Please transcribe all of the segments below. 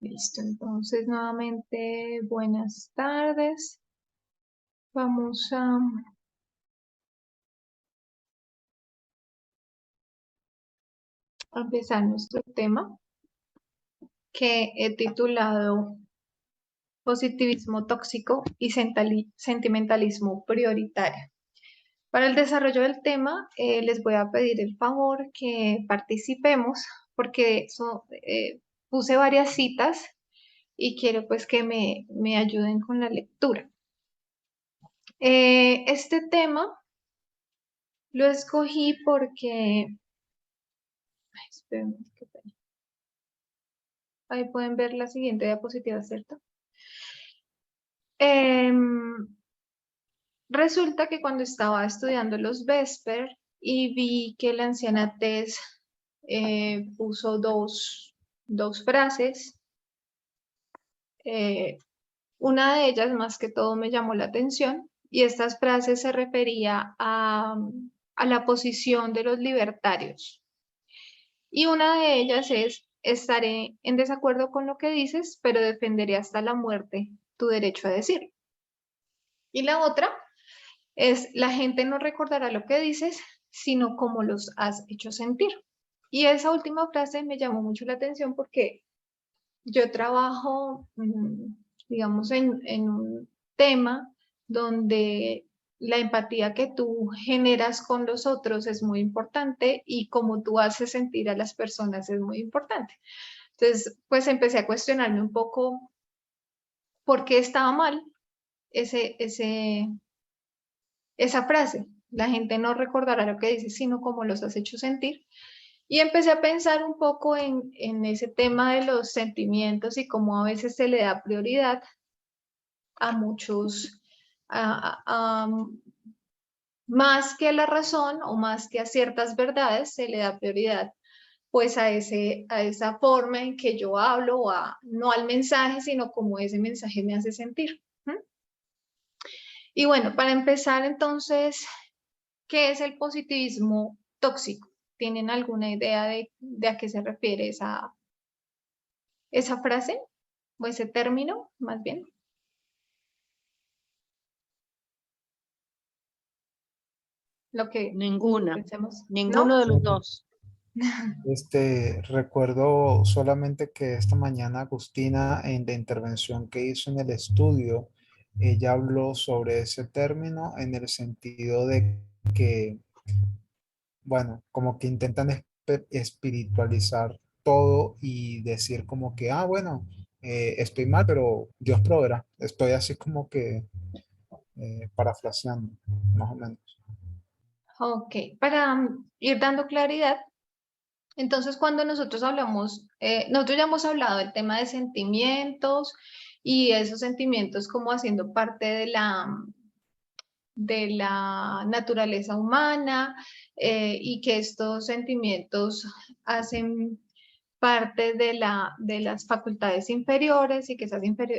Listo, entonces nuevamente buenas tardes. Vamos a empezar nuestro tema que he titulado Positivismo tóxico y sentimentalismo prioritario. Para el desarrollo del tema, les voy a pedir el favor que participemos porque puse varias citas y quiero pues que me ayuden con la lectura. Este tema lo escogí porque, espérenme, qué pena. Ahí pueden ver la siguiente diapositiva, ¿cierto? Resulta que cuando estaba estudiando los Vesper y vi que la anciana Tess puso dos frases, una de ellas más que todo me llamó la atención y estas frases se refería a la posición de los libertarios. Y una de ellas es: estaré en desacuerdo con lo que dices, pero defenderé hasta la muerte tu derecho a decirlo. Y la otra es: la gente no recordará lo que dices, sino cómo los has hecho sentir. Y esa última frase me llamó mucho la atención porque yo trabajo, digamos, en un tema donde la empatía que tú generas con los otros es muy importante y cómo tú haces sentir a las personas es muy importante. Entonces, pues empecé a cuestionarme un poco por qué estaba mal esa frase. La gente no recordará lo que dices, sino cómo los has hecho sentir. Y empecé a pensar un poco en ese tema de los sentimientos y cómo a veces se le da prioridad a muchos, más que a la razón o más que a ciertas verdades, se le da prioridad pues a esa forma en que yo hablo, o no al mensaje, sino cómo ese mensaje me hace sentir. Y bueno, para empezar entonces, ¿qué es el positivismo tóxico? ¿Tienen alguna idea de a qué se refiere esa frase o ese término, más bien? Lo que Ninguna, pensemos, ¿no? ninguno de los dos. Recuerdo solamente que esta mañana Agustina, en la intervención que hizo en el estudio, ella habló sobre ese término en el sentido de que, bueno, como que intentan espiritualizar todo y decir como que, bueno, estoy mal, pero Dios proveerá. Estoy así como que parafraseando, más o menos. Ok, para ir dando claridad, entonces cuando nosotros hablamos, nosotros ya hemos hablado del tema de sentimientos y esos sentimientos como haciendo parte de la naturaleza humana, y que estos sentimientos hacen parte de las facultades inferiores y que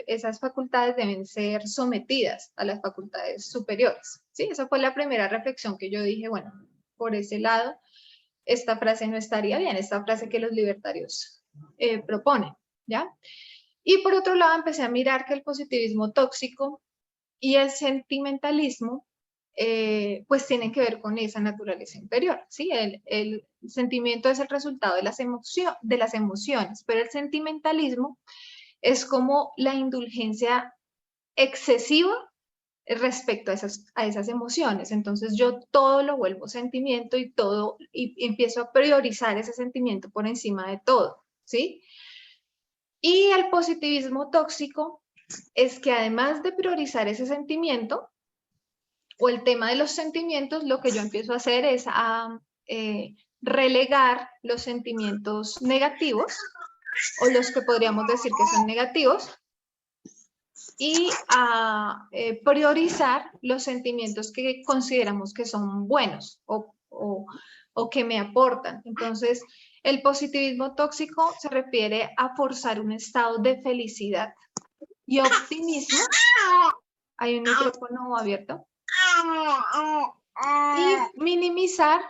esas facultades deben ser sometidas a las facultades superiores. ¿Sí? Esa fue la primera reflexión que yo dije, bueno, por ese lado, esta frase no estaría bien, esta frase que los libertarios proponen, ¿ya? Y por otro lado, empecé a mirar que el positivismo tóxico y el sentimentalismo pues tienen que ver con esa naturaleza inferior, ¿sí? El sentimiento es el resultado de las emociones, pero el sentimentalismo es como la indulgencia excesiva respecto a esas emociones. Entonces yo todo lo vuelvo sentimiento y empiezo a priorizar ese sentimiento por encima de todo, ¿sí? Y el positivismo tóxico es que además de priorizar ese sentimiento, o el tema de los sentimientos, lo que yo empiezo a hacer es relegar los sentimientos negativos, o los que podríamos decir que son negativos, y a priorizar los sentimientos que consideramos que son buenos o que me aportan. Entonces, el positivismo tóxico se refiere a forzar un estado de felicidad y optimismo. Hay un micrófono abierto. Y minimizar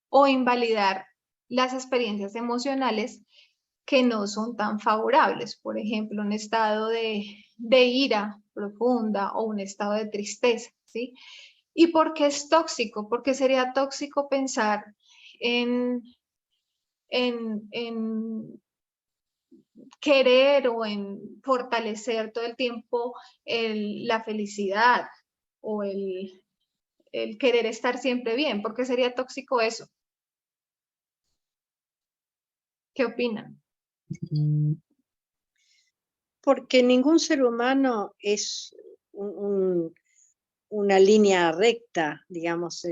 o invalidar las experiencias emocionales que no son tan favorables. Por ejemplo, un estado de ira profunda o un estado de tristeza, ¿sí? ¿Y por qué es tóxico? Porque sería tóxico pensar en, en querer o en fortalecer todo el tiempo la felicidad o el querer estar siempre bien. ¿Por qué sería tóxico eso? ¿Qué opinan? Mm, Porque ningún ser humano es una línea recta, digamos.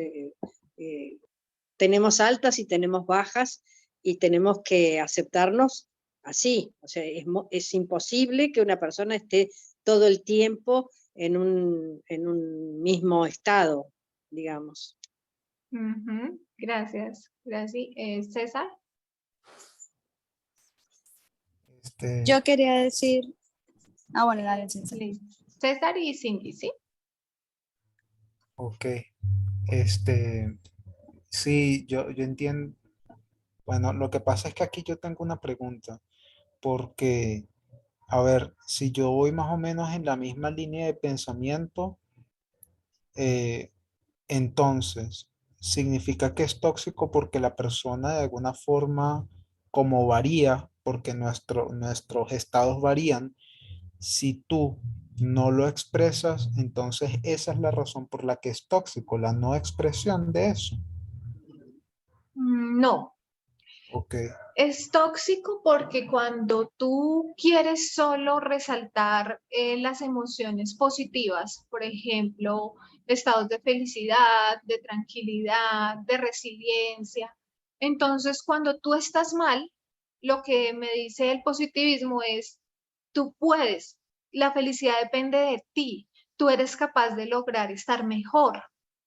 Tenemos altas y tenemos bajas y tenemos que aceptarnos así. O sea, es imposible que una persona esté todo el tiempo en un mismo estado, digamos. Gracias, gracias. César. Este, Yo quería decir, bueno, dale, César. Listo. César y Cindy, ¿sí? ok, este, sí, yo entiendo. Bueno, lo que pasa es que aquí yo tengo una pregunta, porque, a ver, si yo voy más o menos en la misma línea de pensamiento, eh, entonces, significa que es tóxico porque la persona de alguna forma, como varía, porque nuestros estados varían, si tú no lo expresas, entonces esa es la razón por la que es tóxico, la no expresión de eso. No, Ok, es tóxico porque cuando tú quieres solo resaltar las emociones positivas, por ejemplo, estados de felicidad, de tranquilidad, de resiliencia, entonces cuando tú estás mal, lo que me dice el positivismo es, tú puedes, la felicidad depende de ti, tú eres capaz de lograr estar mejor,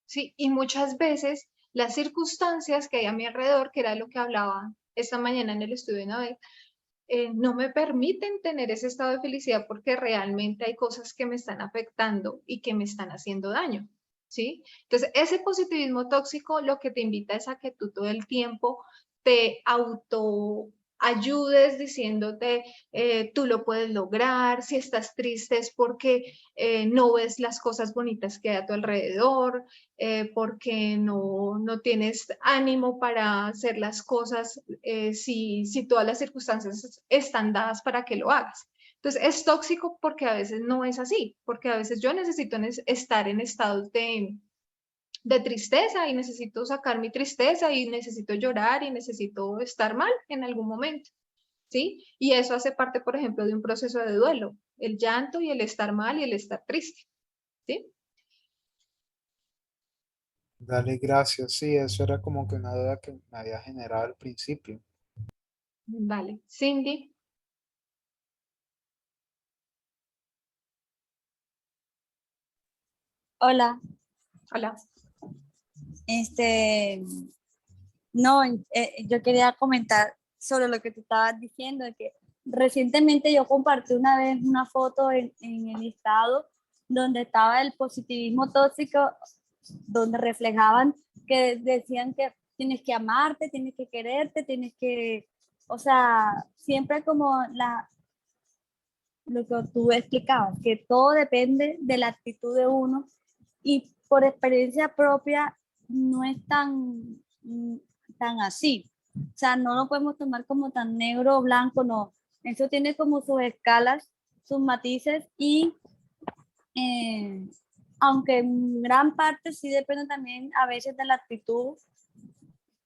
¿sí? Y muchas veces las circunstancias que hay a mi alrededor, que era lo que hablaba esta mañana en el estudio de Nabel, no me permiten tener ese estado de felicidad porque realmente hay cosas que me están afectando y que me están haciendo daño, ¿sí? Entonces, ese positivismo tóxico lo que te invita es a que tú todo el tiempo te auto ayudes diciéndote, tú lo puedes lograr, si estás triste es porque no ves las cosas bonitas que hay a tu alrededor, porque no tienes ánimo para hacer las cosas si todas las circunstancias están dadas para que lo hagas. Entonces es tóxico porque a veces no es así, porque a veces yo necesito estar en estados de tristeza y necesito sacar mi tristeza y necesito llorar y necesito estar mal en algún momento, ¿sí? Y eso hace parte, por ejemplo, de un proceso de duelo, el llanto y el estar mal y el estar triste, ¿sí? dale gracias. Sí, eso era como que una duda que me había generado al principio. Vale. Cindy, Hola, hola. este, no, yo quería comentar sobre lo que tú estabas diciendo, de que recientemente yo compartí una vez una foto en el estado donde estaba el positivismo tóxico, donde reflejaban que decían que tienes que amarte, tienes que quererte, tienes que, o sea, siempre como lo que tú explicabas, que todo depende de la actitud de uno y por experiencia propia no es tan así. O sea, no lo podemos tomar como tan negro o blanco, no. Eso tiene como sus escalas, sus matices y eh, aunque en gran parte sí depende también a veces de la actitud,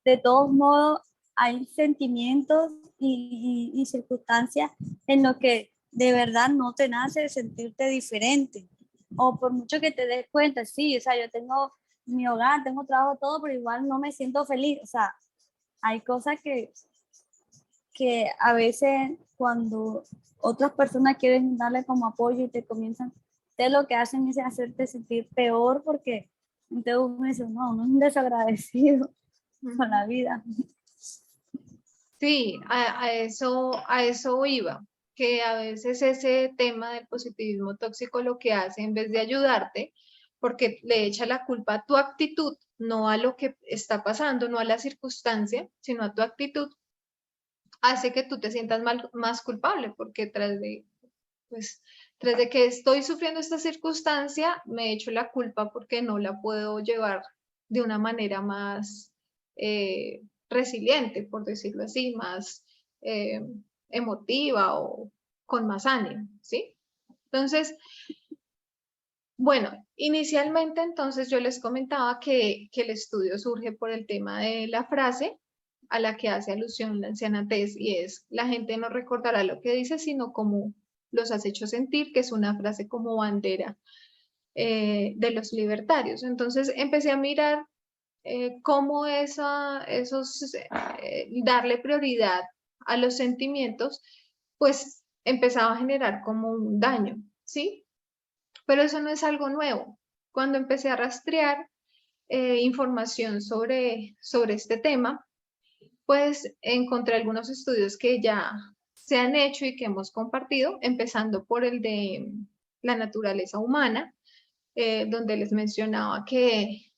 de todos modos hay sentimientos y circunstancias en los que de verdad no te nace sentirte diferente. O por mucho que te des cuenta, sí, o sea, yo tengo mi hogar, tengo trabajo, todo, pero igual no me siento feliz. O sea, hay cosas que a veces cuando otras personas quieren darle como apoyo y te comienzan, te lo que hacen es hacerte sentir peor porque entonces uno dice, no, uno es un desagradecido con la vida. Sí, a eso iba, que a veces ese tema del positivismo tóxico lo que hace en vez de ayudarte, porque le echa la culpa a tu actitud, no a lo que está pasando, no a la circunstancia, sino a tu actitud, hace que tú te sientas más culpable, porque tras de que estoy sufriendo esta circunstancia, me echo la culpa porque no la puedo llevar de una manera más resiliente, por decirlo así, más emotiva o con más ánimo, ¿sí? Entonces, bueno, inicialmente entonces yo les comentaba que el estudio surge por el tema de la frase a la que hace alusión la anciana Tess, y es: la gente no recordará lo que dice, sino cómo los has hecho sentir, que es una frase como bandera de los libertarios. Entonces empecé a mirar cómo darle prioridad a los sentimientos, pues empezaba a generar como un daño, ¿sí? Pero eso no es algo nuevo. Cuando empecé a rastrear información sobre este tema, pues encontré algunos estudios que ya se han hecho y que hemos compartido, empezando por el de la naturaleza humana, donde les mencionaba que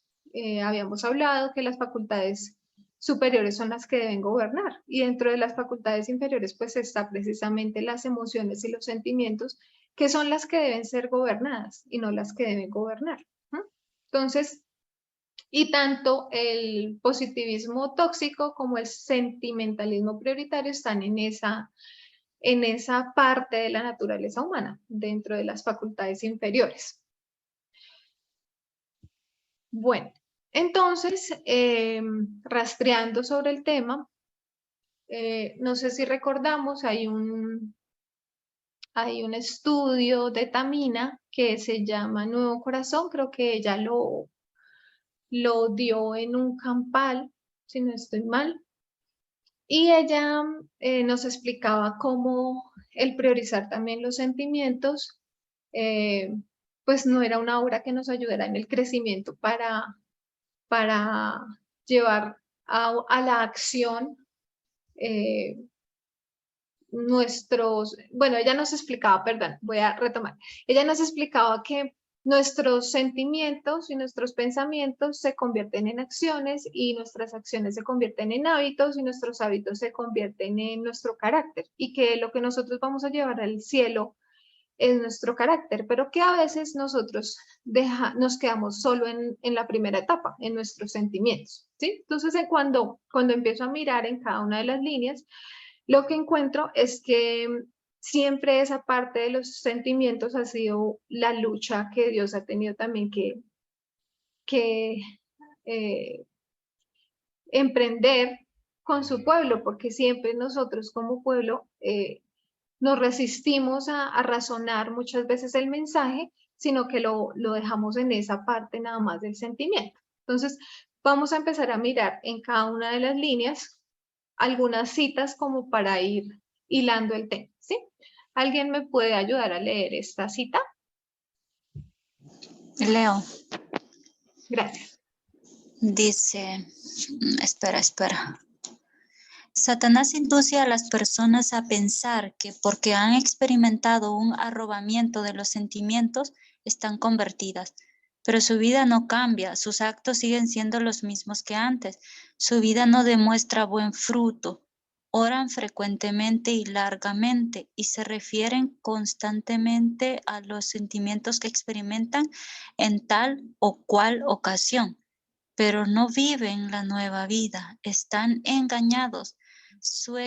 habíamos hablado que las facultades superiores son las que deben gobernar, y dentro de las facultades inferiores pues está precisamente las emociones y los sentimientos, que son las que deben ser gobernadas y no las que deben gobernar. Entonces, y tanto el positivismo tóxico como el sentimentalismo prioritario están en esa parte de la naturaleza humana, dentro de las facultades inferiores. Bueno, entonces, rastreando sobre el tema, no sé si recordamos, hay un estudio de Tamina que se llama Nuevo Corazón, creo que ella lo dio en un campal, si no estoy mal, y ella nos explicaba cómo el priorizar también los sentimientos, pues no era una obra que nos ayudara en el crecimiento para llevar a la acción bueno, ella nos explicaba, perdón, voy a retomar, ella nos explicaba que nuestros sentimientos y nuestros pensamientos se convierten en acciones, y nuestras acciones se convierten en hábitos, y nuestros hábitos se convierten en nuestro carácter, y que lo que nosotros vamos a llevar al cielo es nuestro carácter, pero que a veces nosotros nos quedamos solo en la primera etapa, en nuestros sentimientos, ¿sí? Entonces, cuando empiezo a mirar en cada una de las líneas, lo que encuentro es que siempre esa parte de los sentimientos ha sido la lucha que Dios ha tenido también que emprender con su pueblo, porque siempre nosotros como pueblo nos resistimos a razonar muchas veces el mensaje, sino que lo dejamos en esa parte nada más del sentimiento. Entonces, vamos a empezar a mirar en cada una de las líneas algunas citas como para ir hilando el tema, ¿sí? ¿Alguien me puede ayudar a leer esta cita? Leo. Gracias. Dice, espera. Satanás induce a las personas a pensar que porque han experimentado un arrobamiento de los sentimientos, están convertidas. Pero su vida no cambia, sus actos siguen siendo los mismos que antes. Su vida no demuestra buen fruto. Oran frecuentemente y largamente y se refieren constantemente a los sentimientos que experimentan en tal o cual ocasión. Pero no viven la nueva vida, están engañadas. Su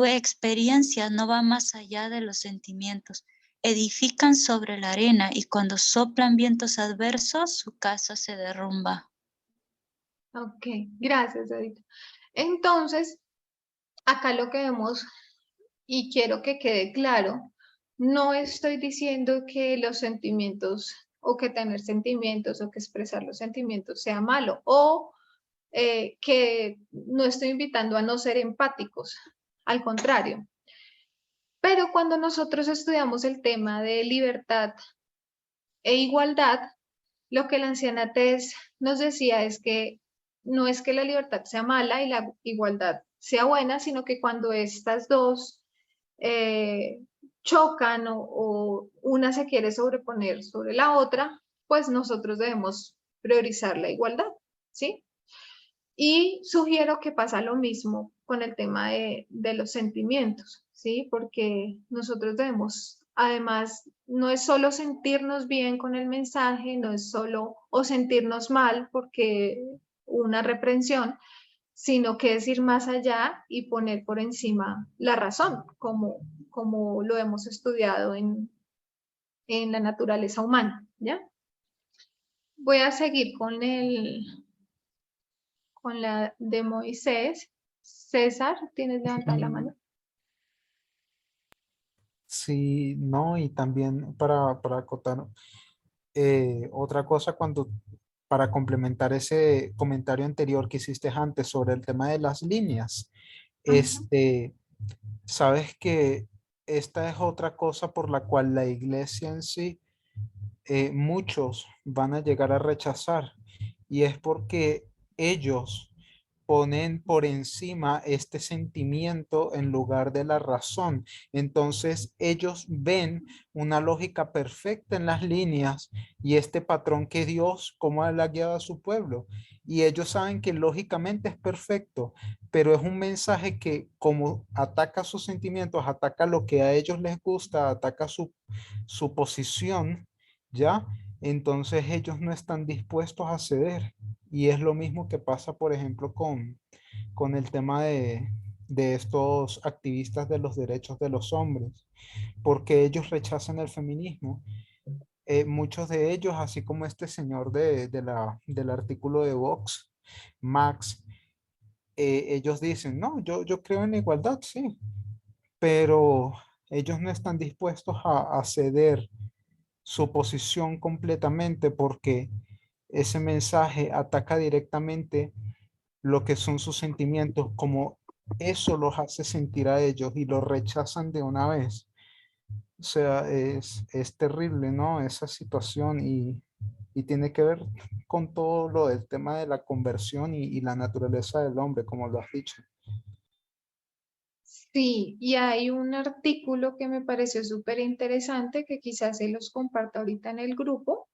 experiencia no va más allá de los sentimientos. Edifican sobre la arena y cuando soplan vientos adversos, su casa se derrumba. Ok, gracias, Edith. Entonces, acá lo que vemos, y quiero que quede claro, no estoy diciendo que los sentimientos o que tener sentimientos o que expresar los sentimientos sea malo, o que no estoy invitando a no ser empáticos, al contrario. Pero cuando nosotros estudiamos el tema de libertad e igualdad, lo que la anciana Tess nos decía es que no es que la libertad sea mala y la igualdad sea buena, sino que cuando estas dos chocan o una se quiere sobreponer sobre la otra, pues nosotros debemos priorizar la igualdad, ¿sí? Y sugiero que pasa lo mismo con el tema de los sentimientos, ¿sí? Porque nosotros debemos, además, no es solo sentirnos bien con el mensaje, no es solo o sentirnos mal porque una reprensión, sino que es ir más allá y poner por encima la razón, como lo hemos estudiado en la naturaleza humana, ¿ya? Voy a seguir con la de Moisés. César, ¿tienes levantada la mano? Sí, no, y también para acotar otra cosa para complementar ese comentario anterior que hiciste antes sobre el tema de las líneas, este, sabes que esta es otra cosa por la cual la iglesia en sí, muchos van a llegar a rechazar, y es porque ellos ponen por encima este sentimiento en lugar de la razón. Entonces ellos ven una lógica perfecta en las líneas y este patrón que Dios, cómo Él ha guiado a su pueblo. Y ellos saben que lógicamente es perfecto, pero es un mensaje que como ataca sus sentimientos, ataca lo que a ellos les gusta, ataca su posición, ¿ya? Entonces ellos no están dispuestos a ceder. Y es lo mismo que pasa, por ejemplo, con el tema de estos activistas de los derechos de los hombres, porque ellos rechazan el feminismo. Muchos de ellos, así como este señor del artículo de Vox, Max, ellos dicen, no, yo creo en la igualdad, sí, pero ellos no están dispuestos a ceder su posición completamente porque ese mensaje ataca directamente lo que son sus sentimientos, como eso los hace sentir a ellos y los rechazan de una vez. O sea, es terrible, ¿no? Esa situación y tiene que ver con todo lo del tema de la conversión y la naturaleza del hombre, como lo has dicho. Sí, y hay un artículo que me pareció súper interesante que quizás se los comparto ahorita en el grupo.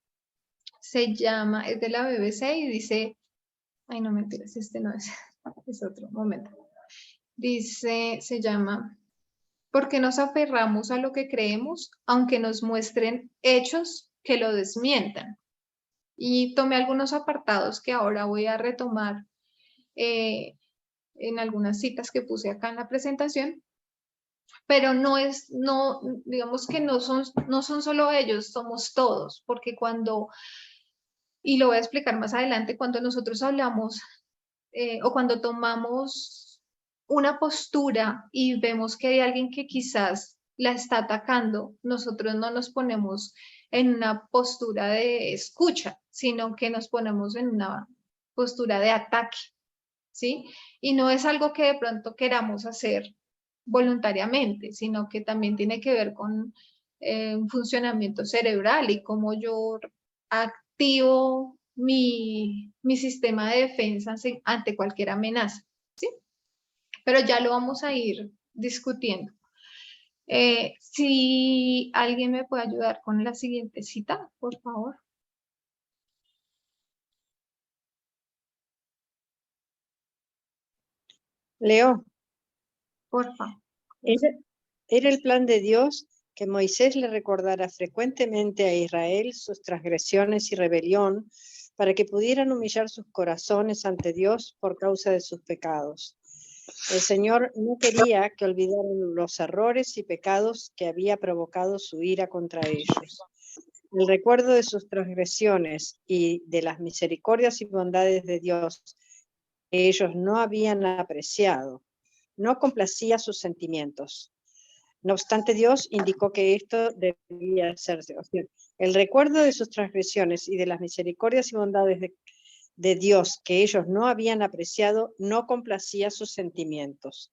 Se llama, es de la BBC y dice, ay no mentiras, este no es, es otro momento. Dice, se llama, ¿por qué nos aferramos a lo que creemos aunque nos muestren hechos que lo desmientan? Y tomé algunos apartados que ahora voy a retomar en algunas citas que puse acá en la presentación, pero no, digamos que no son solo ellos, somos todos, porque y lo voy a explicar más adelante, cuando nosotros hablamos o cuando tomamos una postura y vemos que hay alguien que quizás la está atacando, nosotros no nos ponemos en una postura de escucha, sino que nos ponemos en una postura de ataque, ¿sí? Y no es algo que de pronto queramos hacer voluntariamente, sino que también tiene que ver con un funcionamiento cerebral y cómo yo activo mi sistema de defensa ante cualquier amenaza, ¿sí? Pero ya lo vamos a ir discutiendo. Si alguien me puede ayudar con la siguiente cita, por favor. Leo, Por favor. era el plan de Dios que Moisés le recordara frecuentemente a Israel sus transgresiones y rebelión para que pudieran humillar sus corazones ante Dios por causa de sus pecados. El Señor no quería que olvidaran los errores y pecados que había provocado su ira contra ellos. El recuerdo de sus transgresiones y de las misericordias y bondades de Dios que ellos no habían apreciado, no complacía sus sentimientos. No obstante, Dios indicó que esto debía hacerse. O sea, el recuerdo de sus transgresiones y de las misericordias y bondades de Dios que ellos no habían apreciado no complacía sus sentimientos.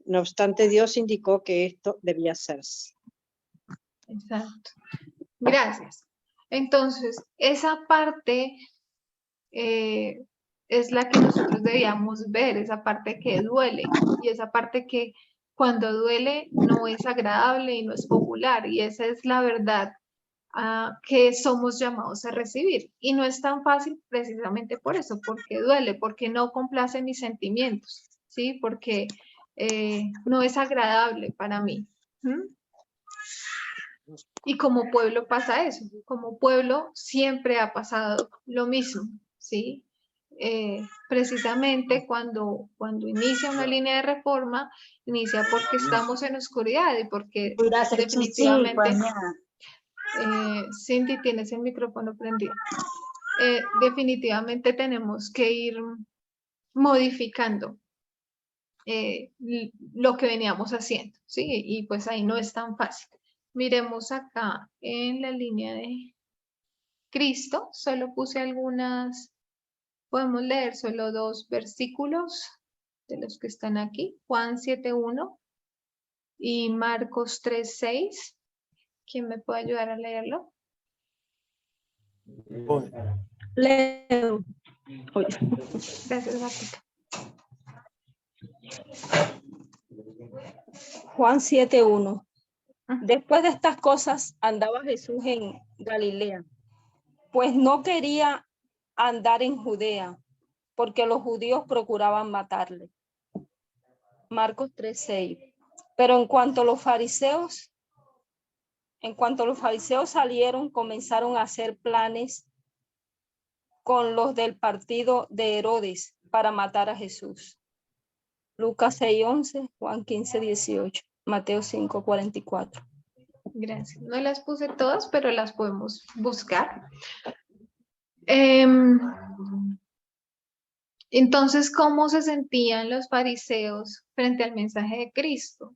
No obstante, Dios indicó que esto debía hacerse. Exacto. Gracias. Entonces, esa parte es la que nosotros debíamos ver, esa parte que duele y esa parte que cuando duele no es agradable y no es popular, y esa es la verdad que somos llamados a recibir. Y no es tan fácil precisamente por eso, porque duele, porque no complace mis sentimientos, ¿sí? Porque no es agradable para mí. Y como pueblo pasa eso, como pueblo siempre ha pasado lo mismo, ¿sí? Precisamente cuando inicia una línea de reforma, inicia porque estamos en oscuridad y porque definitivamente... Cindy, tienes el micrófono prendido. Definitivamente tenemos que ir modificando lo que veníamos haciendo, ¿sí? Y pues ahí no es tan fácil. Miremos acá en la línea de Cristo, solo puse algunas, podemos leer solo 2 versículos de los que están aquí, Juan 7:1 y Marcos 3:6. ¿Quién me puede ayudar a leerlo? Leo. Gracias, Gatita. Juan 7:1. Ajá. Después de estas cosas andaba Jesús en Galilea, pues no quería andar en Judea, porque los judíos procuraban matarle. Marcos 3:6. Pero en cuanto los fariseos salieron, comenzaron a hacer planes con los del partido de Herodes para matar a Jesús. Lucas 6:11, Juan 15:18, Mateo 5:44. Gracias. No las puse todas, pero las podemos buscar. Entonces, ¿cómo se sentían los fariseos frente al mensaje de Cristo?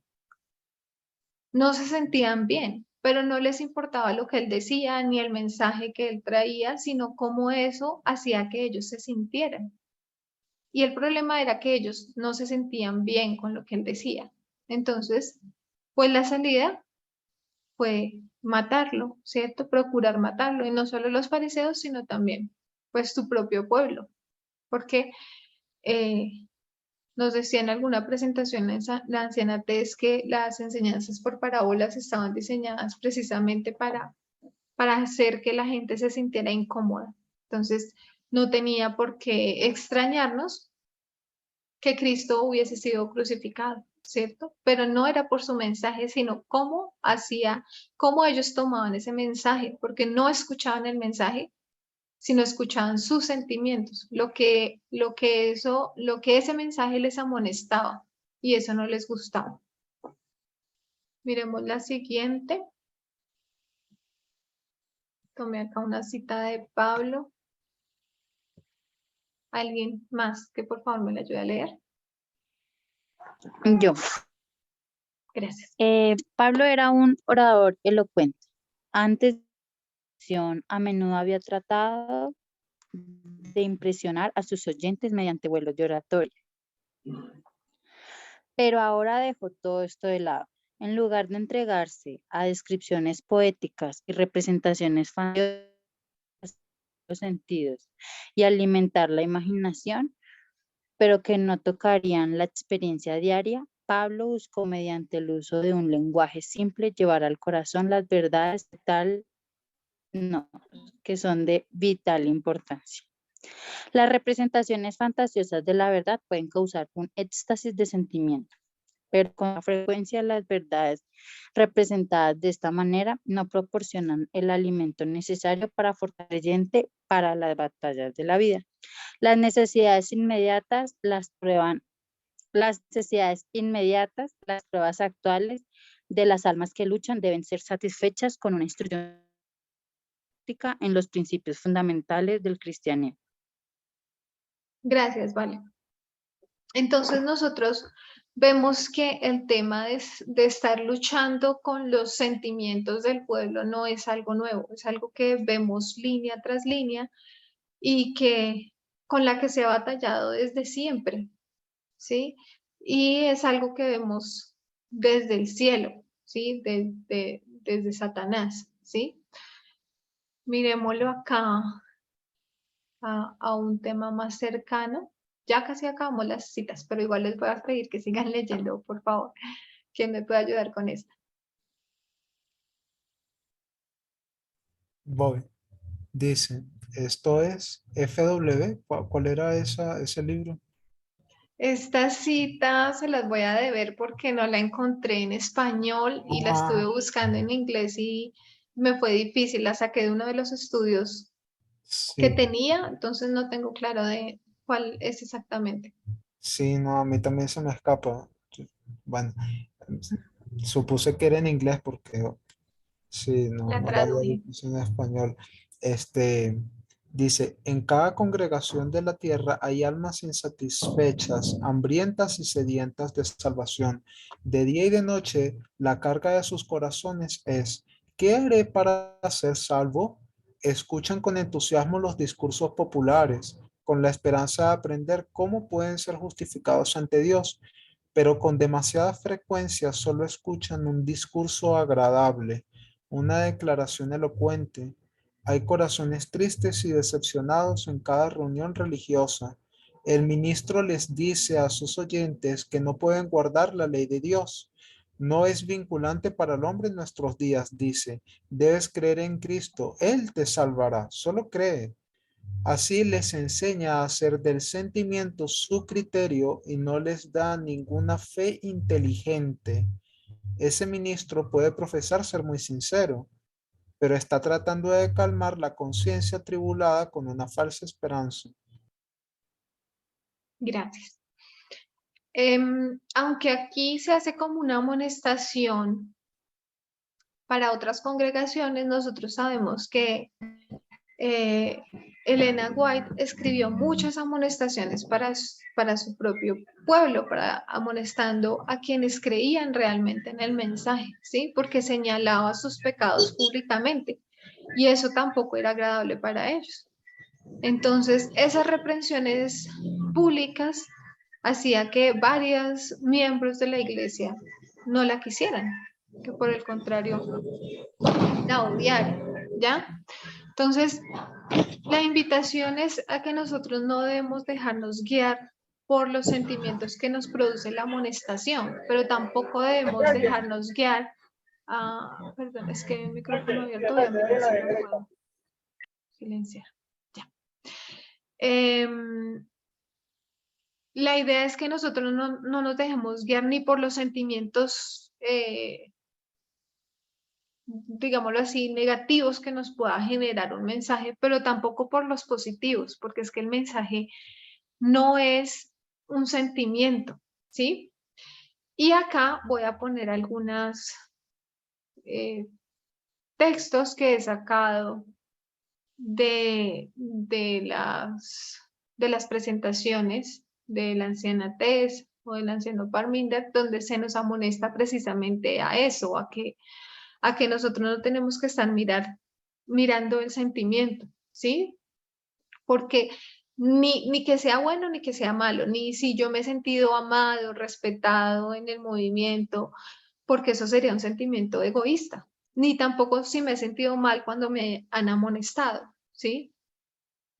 No se sentían bien, pero no les importaba lo que él decía ni el mensaje que él traía, sino cómo eso hacía que ellos se sintieran. Y el problema era que ellos no se sentían bien con lo que él decía. Entonces, pues la salida fue matarlo, ¿cierto? Procurar matarlo. Y no solo los fariseos, sino también, pues, tu propio pueblo. Porque nos decía en alguna presentación la anciana Tess que las enseñanzas por parábolas estaban diseñadas precisamente para hacer que la gente se sintiera incómoda. Entonces, no tenía por qué extrañarnos que Cristo hubiese sido crucificado, ¿cierto? Pero no era por su mensaje, sino cómo ellos tomaban ese mensaje, porque no escuchaban el mensaje, sino escuchaban sus sentimientos, lo que ese mensaje les amonestaba, y eso no les gustaba. Miremos la siguiente. Tomé acá una cita de Pablo. ¿Alguien más que por favor me la ayude a leer? Yo. Gracias. Pablo era un orador elocuente. Antes de la acción, a menudo había tratado de impresionar a sus oyentes mediante vuelos de oratoria. Pero ahora dejó todo esto de lado. En lugar de entregarse a descripciones poéticas y representaciones fantasiosas de los sentidos y alimentar la imaginación, pero que no tocarían la experiencia diaria, Pablo buscó mediante el uso de un lenguaje simple llevar al corazón las verdades que son de vital importancia. Las representaciones fantasiosas de la verdad pueden causar un éxtasis de sentimiento, pero con frecuencia las verdades representadas de esta manera no proporcionan el alimento necesario para fortalecerte para las batallas de la vida. Las necesidades inmediatas, las pruebas actuales de las almas que luchan deben ser satisfechas con una instrucción práctica en los principios fundamentales del cristianismo. Gracias, Vale. Entonces nosotros vemos que el tema de estar luchando con los sentimientos del pueblo no es algo nuevo, es algo que vemos línea tras línea y con la que se ha batallado desde siempre, ¿sí? Y es algo que vemos desde el cielo, ¿sí? Desde Satanás, ¿sí? Miremoslo acá a un tema más cercano. Ya casi acabamos las citas, pero igual les voy a pedir que sigan leyendo, por favor. ¿Quién me puede ayudar con esto? Voy. Dice, esto es FW. ¿Cuál era ese libro? Esta cita se las voy a deber porque no la encontré en español y la estuve Ah, buscando en inglés y me fue difícil. La saqué de uno de los estudios que sí. tenía, entonces no tengo claro de cuál es exactamente. Sí, no, a mí también se me escapa. Bueno, supuse que era en inglés porque sí, no, La no la había traduje. visto en español. Este dice, en cada congregación de la tierra hay almas insatisfechas, hambrientas y sedientas de salvación. De día y de noche, la carga de sus corazones es, ¿qué haré para ser salvo? Escuchan con entusiasmo los discursos populares, con la esperanza de aprender cómo pueden ser justificados ante Dios, pero con demasiada frecuencia solo escuchan un discurso agradable, una declaración elocuente. Hay corazones tristes y decepcionados en cada reunión religiosa. El ministro les dice a sus oyentes que no pueden guardar la ley de Dios. No es vinculante para el hombre en nuestros días, dice. Debes creer en Cristo. Él te salvará. Solo cree. Así les enseña a hacer del sentimiento su criterio y no les da ninguna fe inteligente. Ese ministro puede profesar ser muy sincero, pero está tratando de calmar la conciencia atribulada con una falsa esperanza. Gracias. Aunque aquí se hace como una amonestación para otras congregaciones, nosotros sabemos que Elena White escribió muchas amonestaciones para su propio pueblo, para amonestando a quienes creían realmente en el mensaje, ¿sí? Porque señalaba sus pecados públicamente y eso tampoco era agradable para ellos. Entonces, esas reprensiones públicas hacía que varios miembros de la iglesia no la quisieran, que por el contrario la odiaran, ¿ya? Entonces, la invitación es a que nosotros no debemos dejarnos guiar por los sentimientos que nos produce la amonestación, pero tampoco debemos dejarnos guiar. Perdón, es que el micrófono abierto, voy a mirar si lo puedo silenciar. Ya. La idea es que nosotros no nos dejemos guiar ni por los sentimientos, digámoslo así, negativos que nos pueda generar un mensaje, pero tampoco por los positivos, porque es que el mensaje no es un sentimiento, ¿sí? Y acá voy a poner algunos textos que he sacado de las presentaciones de la anciana Tess o del anciano Parminder, donde se nos amonesta precisamente a eso, a que nosotros no tenemos que estar mirando el sentimiento, ¿sí? Porque ni que sea bueno ni que sea malo, ni si yo me he sentido amado, respetado en el movimiento, porque eso sería un sentimiento egoísta, ni tampoco si me he sentido mal cuando me han amonestado, ¿sí?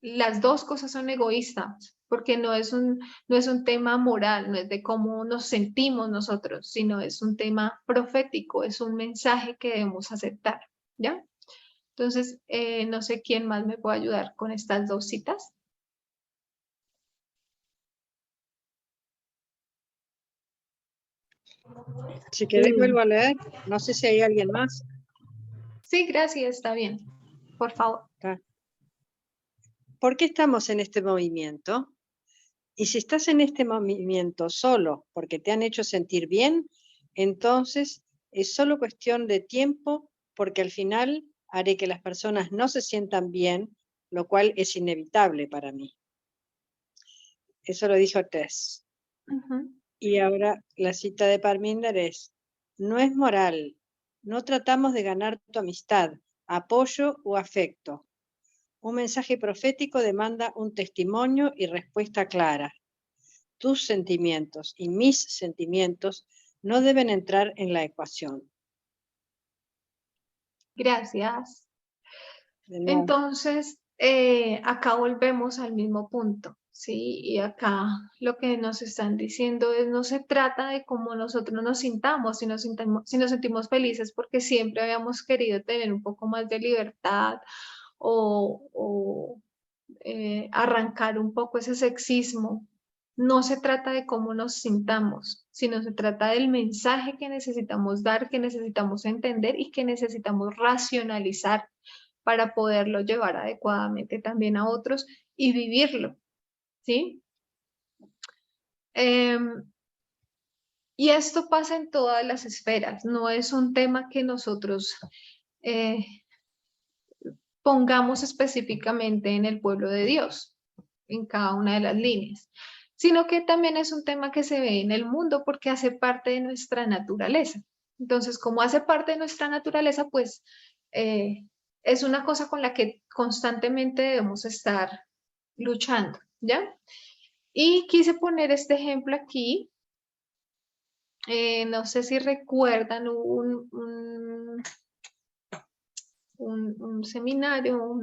Las dos cosas son egoístas, porque no es un tema moral, no es de cómo nos sentimos nosotros, sino es un tema profético, es un mensaje que debemos aceptar, ¿ya? Entonces, no sé quién más me puede ayudar con estas dos citas. Si querés vuelvo a leer, no sé si hay alguien más. Sí, gracias, está bien. Por favor. ¿Por qué estamos en este movimiento? Y si estás en este movimiento solo porque te han hecho sentir bien, entonces es solo cuestión de tiempo porque al final haré que las personas no se sientan bien, lo cual es inevitable para mí. Eso lo dijo Tess. Y ahora la cita de Parminder es, no es moral, no tratamos de ganar tu amistad, apoyo o afecto. Un mensaje profético demanda un testimonio y respuesta clara. Tus sentimientos y mis sentimientos no deben entrar en la ecuación. Gracias. De nuevo. Entonces, acá volvemos al mismo punto. ¿sí? Y acá lo que nos están diciendo es, no se trata de cómo nosotros nos sintamos, si nos sentimos felices porque siempre habíamos querido tener un poco más de libertad o arrancar un poco ese sexismo. No se trata de cómo nos sintamos, sino se trata del mensaje que necesitamos dar, que necesitamos entender y que necesitamos racionalizar para poderlo llevar adecuadamente también a otros y vivirlo, ¿sí? Y esto pasa en todas las esferas, no es un tema que nosotros pongamos específicamente en el pueblo de Dios, en cada una de las líneas, sino que también es un tema que se ve en el mundo porque hace parte de nuestra naturaleza. Entonces, como hace parte de nuestra naturaleza, pues es una cosa con la que constantemente debemos estar luchando, ¿ya? Y quise poner este ejemplo aquí. No sé si recuerdan un seminario,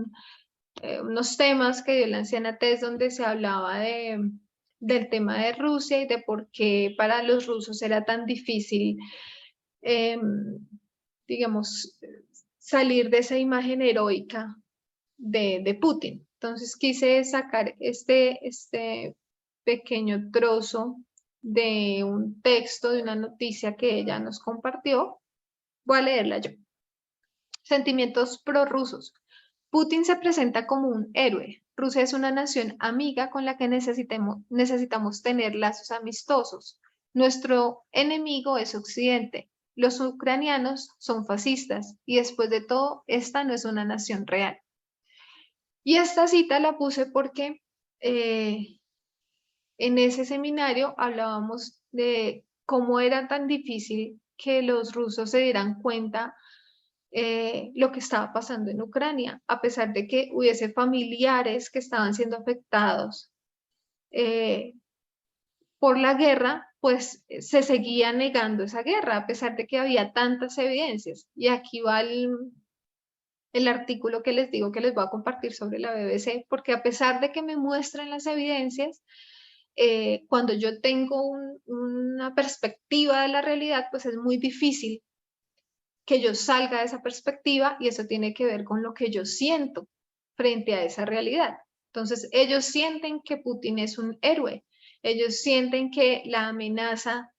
unos temas que dio la anciana Tess donde se hablaba del tema de Rusia y de por qué para los rusos era tan difícil, digamos, salir de esa imagen heroica de Putin. Entonces quise sacar este pequeño trozo de un texto, de una noticia que ella nos compartió. Voy a leerla yo. Sentimientos prorrusos. Putin se presenta como un héroe. Rusia es una nación amiga con la que necesitamos tener lazos amistosos. Nuestro enemigo es Occidente. Los ucranianos son fascistas y después de todo, esta no es una nación real. Y esta cita la puse porque en ese seminario hablábamos de cómo era tan difícil que los rusos se dieran cuenta lo que estaba pasando en Ucrania, a pesar de que hubiese familiares que estaban siendo afectados por la guerra, pues se seguía negando esa guerra, a pesar de que había tantas evidencias. Y aquí va el artículo que les digo que les voy a compartir sobre la BBC, porque a pesar de que me muestran las evidencias, cuando yo tengo una perspectiva de la realidad, pues es muy difícil que yo salga de esa perspectiva y eso tiene que ver con lo que yo siento frente a esa realidad. Entonces, ellos sienten que Putin es un héroe, ellos sienten que la amenaza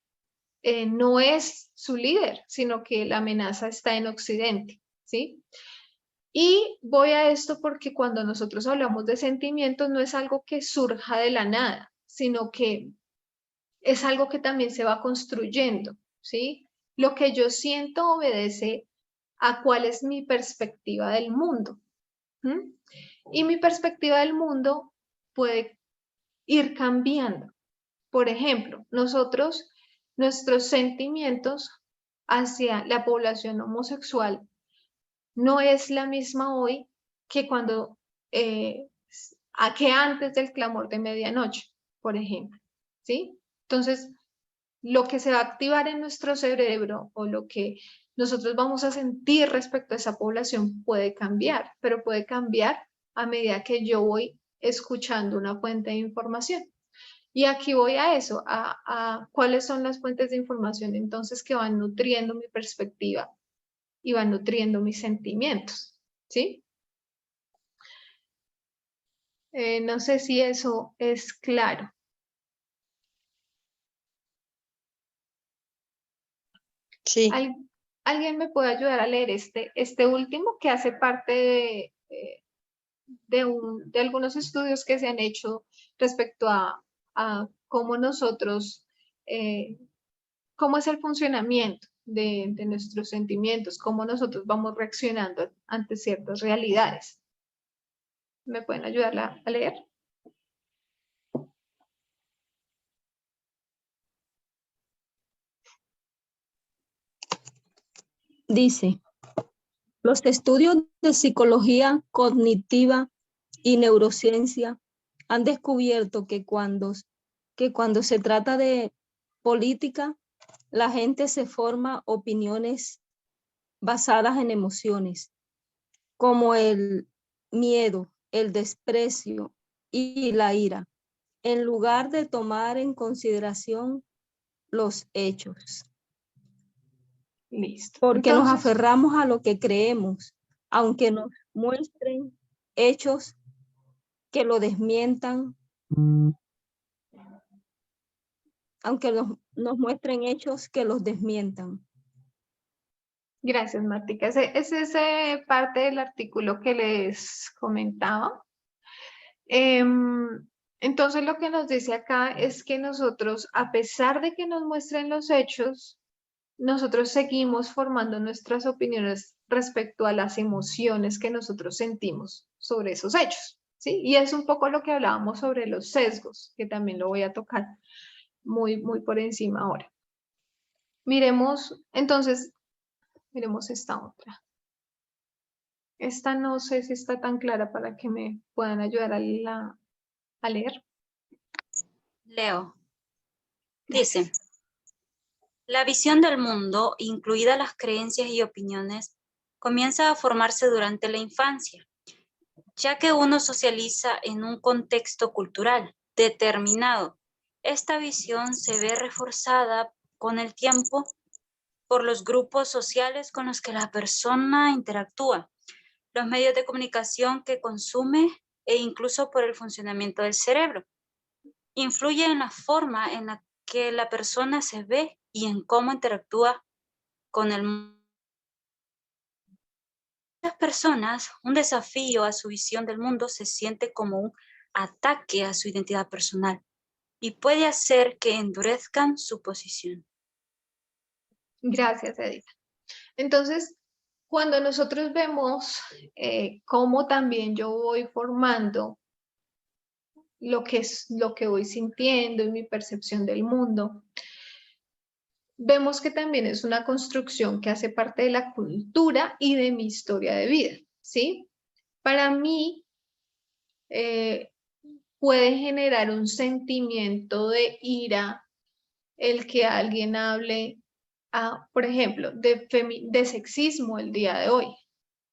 no es su líder, sino que la amenaza está en Occidente, ¿sí? Y voy a esto porque cuando nosotros hablamos de sentimientos no es algo que surja de la nada, sino que es algo que también se va construyendo, ¿sí? Lo que yo siento obedece a cuál es mi perspectiva del mundo. ¿Mm? Y mi perspectiva del mundo puede ir cambiando. Por ejemplo, nuestros sentimientos hacia la población homosexual no es la misma hoy que que antes del clamor de medianoche, por ejemplo, ¿sí? Entonces, lo que se va a activar en nuestro cerebro o lo que nosotros vamos a sentir respecto a esa población puede cambiar, pero puede cambiar a medida que yo voy escuchando una fuente de información. Y aquí voy a eso, a cuáles son las fuentes de información entonces que van nutriendo mi perspectiva y van nutriendo mis sentimientos, ¿sí? No sé si eso es claro. Sí. ¿Alguien me puede ayudar a leer este último que hace parte de algunos estudios que se han hecho respecto a cómo nosotros, cómo es el funcionamiento de nuestros sentimientos, cómo nosotros vamos reaccionando ante ciertas realidades? ¿Me pueden ayudar a leer? Dice, los estudios de psicología cognitiva y neurociencia han descubierto que cuando se trata de política, la gente se forma opiniones basadas en emociones, como el miedo, el desprecio y la ira. en lugar de tomar en consideración los hechos. Listo. Porque nos Entonces, aferramos a lo que creemos, aunque nos muestren hechos que lo desmientan, aunque nos muestren hechos que los desmientan. gracias, Martica. Es esa parte del artículo que les comentaba. Entonces, lo que nos dice acá es que nosotros, a pesar de que nos muestren los hechos, nosotros seguimos formando nuestras opiniones respecto a las emociones que nosotros sentimos sobre esos hechos, ¿sí? Y es un poco lo que hablábamos sobre los sesgos, que también lo voy a tocar muy por encima ahora. Miremos, entonces, miremos esta otra. Esta no sé si está tan clara para que me puedan ayudar a leer. Leo. Dice, la visión del mundo, incluidas las creencias y opiniones, comienza a formarse durante la infancia, ya que uno socializa en un contexto cultural determinado. Esta visión se ve reforzada con el tiempo por los grupos sociales con los que la persona interactúa, los medios de comunicación que consume e incluso por el funcionamiento del cerebro. Influye en la forma en la que la persona se ve y en cómo interactúa con el mundo. Para muchas personas, un desafío a su visión del mundo se siente como un ataque a su identidad personal y puede hacer que endurezcan su posición. Gracias, Edith. Entonces, cuando nosotros vemos cómo también yo voy formando lo que voy sintiendo y mi percepción del mundo, vemos que también es una construcción que hace parte de la cultura y de mi historia de vida, ¿sí? Para mí, puede generar un sentimiento de ira el que alguien hable, por ejemplo, de sexismo el día de hoy.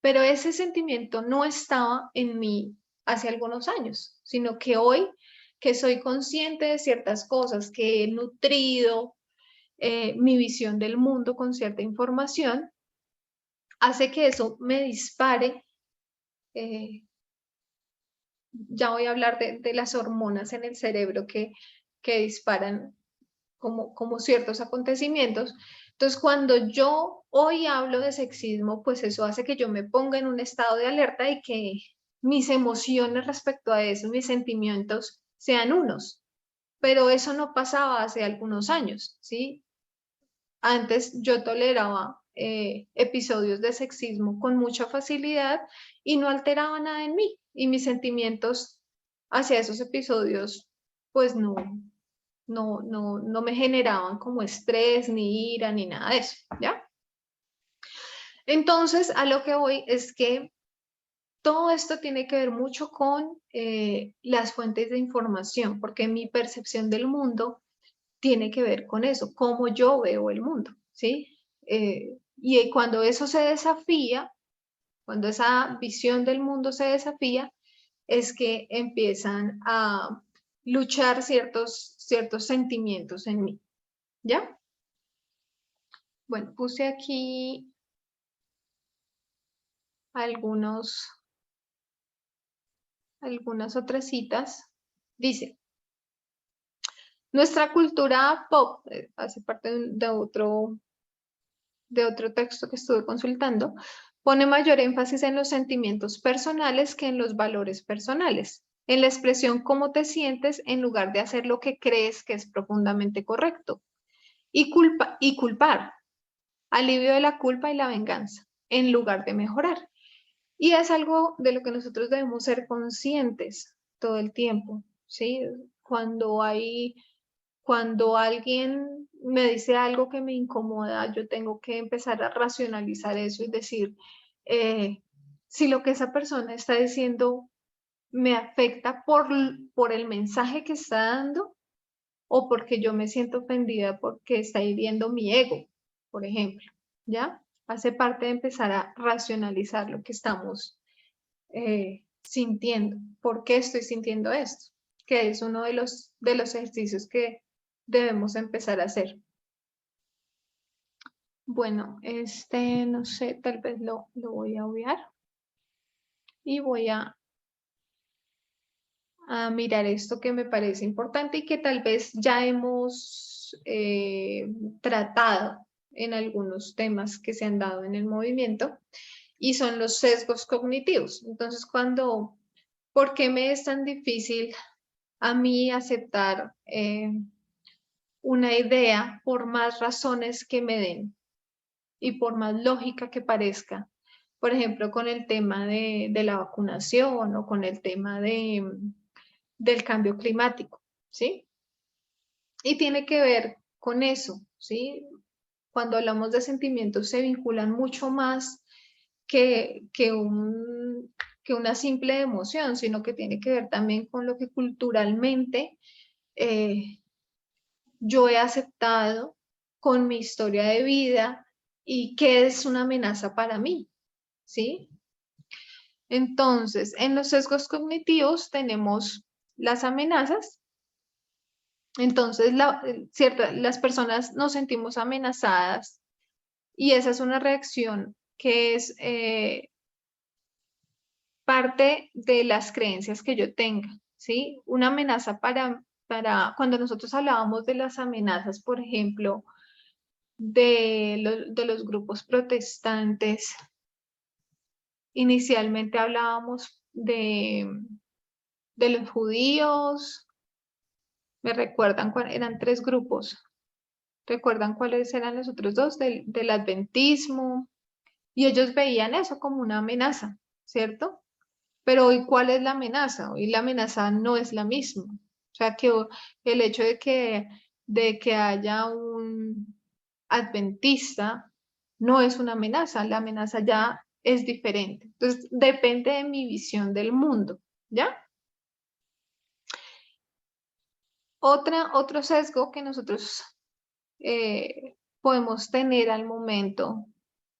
Pero ese sentimiento no estaba en mí hace algunos años, sino que hoy que soy consciente de ciertas cosas, que he nutrido mi visión del mundo con cierta información, hace que eso me dispare. Ya voy a hablar de las hormonas en el cerebro que disparan como ciertos acontecimientos. Entonces, cuando yo hoy hablo de sexismo, pues eso hace que yo me ponga en un estado de alerta y que mis emociones respecto a eso, mis sentimientos sean unos. Pero eso no pasaba hace algunos años, ¿sí? Antes yo toleraba episodios de sexismo con mucha facilidad y no alteraba nada en mí. Y mis sentimientos hacia esos episodios, pues no me generaban como estrés, ni ira, ni nada de eso, ¿ya? Entonces, a lo que voy es que todo esto tiene que ver mucho con las fuentes de información, porque mi percepción del mundo tiene que ver con eso, cómo yo veo el mundo, ¿sí? Y cuando eso se desafía, cuando esa visión del mundo se desafía, es que empiezan a luchar ciertos sentimientos en mí, ¿ya? Bueno, puse aquí algunas otras citas. Dice, nuestra cultura pop, hace parte de otro texto que estuve consultando, pone mayor énfasis en los sentimientos personales que en los valores personales, en la expresión cómo te sientes en lugar de hacer lo que crees que es profundamente correcto. Y culpar, alivio de la culpa y la venganza, en lugar de mejorar. Y es algo de lo que nosotros debemos ser conscientes todo el tiempo, ¿sí? Cuando alguien me dice algo que me incomoda, yo tengo que empezar a racionalizar eso y decir, si lo que esa persona está diciendo me afecta por el mensaje que está dando o porque yo me siento ofendida porque está hiriendo mi ego, por ejemplo, ¿ya? Hace parte de empezar a racionalizar lo que estamos sintiendo. ¿Por qué estoy sintiendo esto? que es uno de los ejercicios que debemos empezar a hacer. Bueno, no sé, tal vez lo voy a obviar y voy a mirar esto que me parece importante y que tal vez ya hemos tratado en algunos temas que se han dado en el movimiento, y son los sesgos cognitivos. Entonces, ¿por qué me es tan difícil a mí aceptar una idea por más razones que me den y por más lógica que parezca? Por ejemplo, con el tema de la vacunación o con el tema del cambio climático, ¿sí? Y tiene que ver con eso, ¿sí? Cuando hablamos de sentimientos se vinculan mucho más que una simple emoción, sino que tiene que ver también con lo que culturalmente yo he aceptado con mi historia de vida y qué es una amenaza para mí, ¿sí? Entonces, en los sesgos cognitivos tenemos las amenazas. Entonces, las personas nos sentimos amenazadas y esa es una reacción que es parte de las creencias que yo tenga, ¿sí? Una amenaza cuando nosotros hablábamos de las amenazas, por ejemplo, de los grupos protestantes, inicialmente hablábamos de los judíos. ¿Me recuerdan cuáles eran 3 grupos? ¿Recuerdan cuáles eran los otros 2? Del adventismo. Y ellos veían eso como una amenaza, ¿cierto? Pero hoy, ¿cuál es la amenaza? Hoy la amenaza no es la misma. O sea, que el hecho de que haya un adventista no es una amenaza, la amenaza ya es diferente. Entonces, depende de mi visión del mundo, ¿ya? Otro sesgo que nosotros podemos tener al momento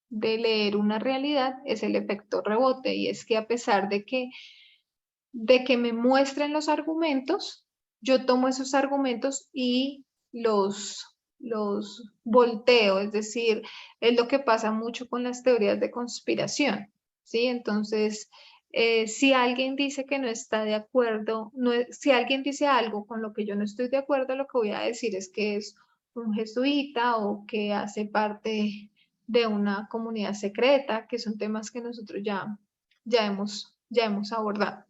de leer una realidad es el efecto rebote, y es que a pesar de que me muestren los argumentos, yo tomo esos argumentos y los volteo, es decir, es lo que pasa mucho con las teorías de conspiración, ¿sí? Entonces, si alguien dice que no está de acuerdo, si alguien dice algo con lo que yo no estoy de acuerdo, lo que voy a decir es que es un jesuita o que hace parte de una comunidad secreta, que son temas que nosotros ya hemos abordado.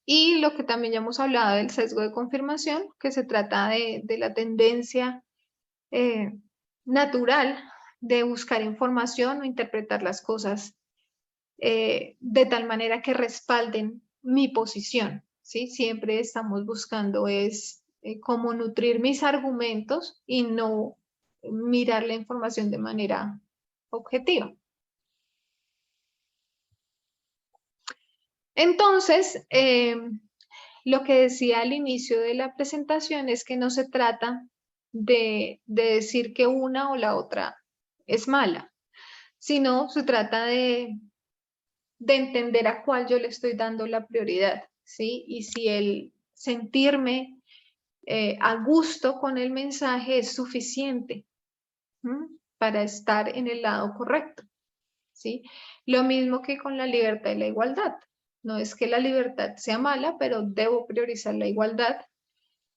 Y lo que también ya hemos hablado del sesgo de confirmación, que se trata de la tendencia natural de buscar información o interpretar las cosas de tal manera que respalden mi posición, ¿sí? Siempre estamos buscando cómo nutrir mis argumentos y no mirar la información de manera objetiva. Entonces, lo que decía al inicio de la presentación es que no se trata de decir que una o la otra es mala, sino se trata de entender a cuál yo le estoy dando la prioridad, ¿sí? Y si el sentirme a gusto con el mensaje es suficiente para estar en el lado correcto, ¿sí? Lo mismo que con la libertad y la igualdad. No es que la libertad sea mala, pero debo priorizar la igualdad.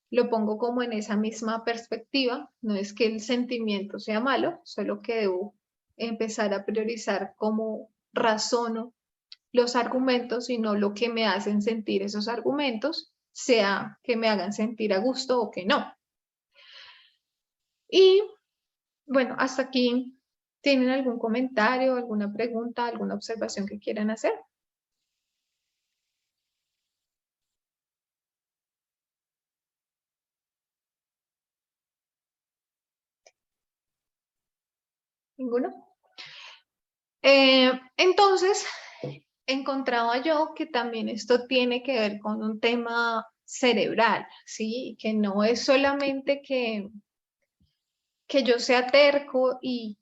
Lo pongo como en esa misma perspectiva. No es que el sentimiento sea malo, solo que debo empezar a priorizar cómo razono los argumentos y no lo que me hacen sentir esos argumentos, sea que me hagan sentir a gusto o que no. Y bueno, hasta aquí. ¿Tienen algún comentario, alguna pregunta, alguna observación que quieran hacer? ¿Ninguno? Entonces, encontraba yo que también esto tiene que ver con un tema cerebral, ¿sí? Que no es solamente que yo sea terco y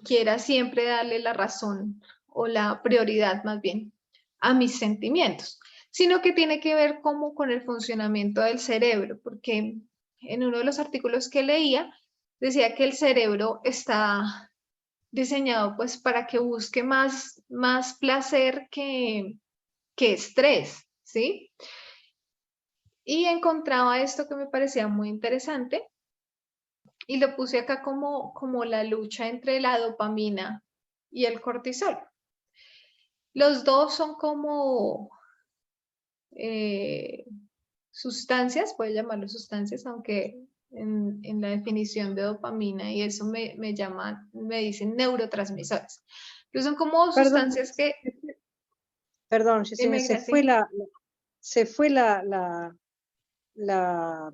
quiera siempre darle la razón o la prioridad más bien a mis sentimientos, sino que tiene que ver como con el funcionamiento del cerebro, porque en uno de los artículos que leía decía que el cerebro está diseñado pues para que busque más placer que estrés, ¿sí? Y encontraba esto que me parecía muy interesante y lo puse acá como la lucha entre la dopamina y el cortisol. Los dos son como sustancias, puede llamarlo sustancias, aunque en la definición de dopamina y eso me dicen neurotransmisores. Pero son como sustancias que... Perdón, Yesenia, Dime, Gracie. se fue la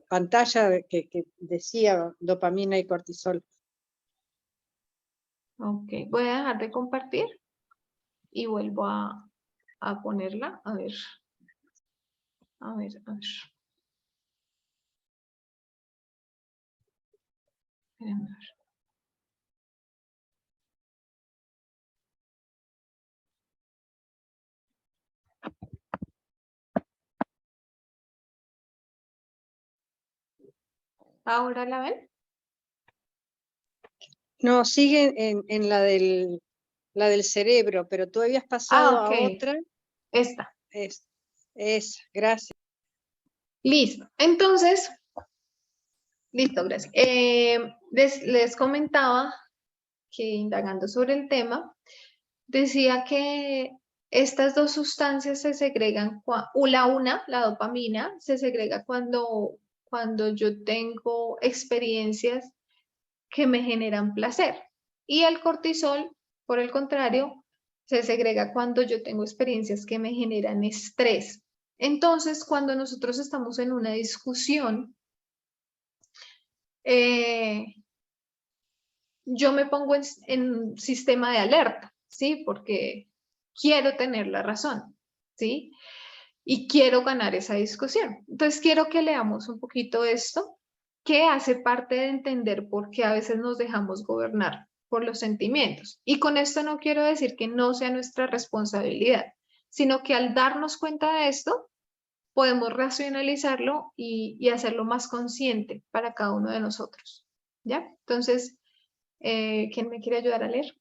pantalla que decía dopamina y cortisol. Ok, voy a dejar de compartir y vuelvo a ponerla. A ver. A ver. Espérenme a ver. ¿Ahora la ven? No, sigue en la del cerebro, pero tú habías pasado Ok. a otra. Esta. Gracias. Listo. Entonces, listo, gracias. Les comentaba que indagando sobre el tema, decía que estas dos sustancias se segregan, la dopamina, se segrega cuando yo tengo experiencias que me generan placer. Y el cortisol, por el contrario, se segrega cuando yo tengo experiencias que me generan estrés. Entonces, cuando nosotros estamos en una discusión, yo me pongo en sistema de alerta, ¿sí? Porque quiero tener la razón, ¿sí? Y quiero ganar esa discusión. Entonces, quiero que leamos un poquito esto, que hace parte de entender por qué a veces nos dejamos gobernar por los sentimientos. Y con esto no quiero decir que no sea nuestra responsabilidad, sino que al darnos cuenta de esto, podemos racionalizarlo y hacerlo más consciente para cada uno de nosotros. ¿Ya? Entonces, ¿quién me quiere ayudar a leer?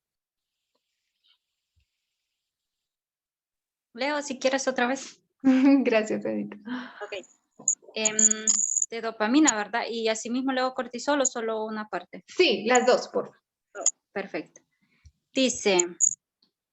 Leo, si quieres otra vez. Gracias, Edith. Ok. De dopamina, ¿verdad? Y asimismo leo cortisol o solo una parte. Sí, las dos, por favor. Perfecto. Dice,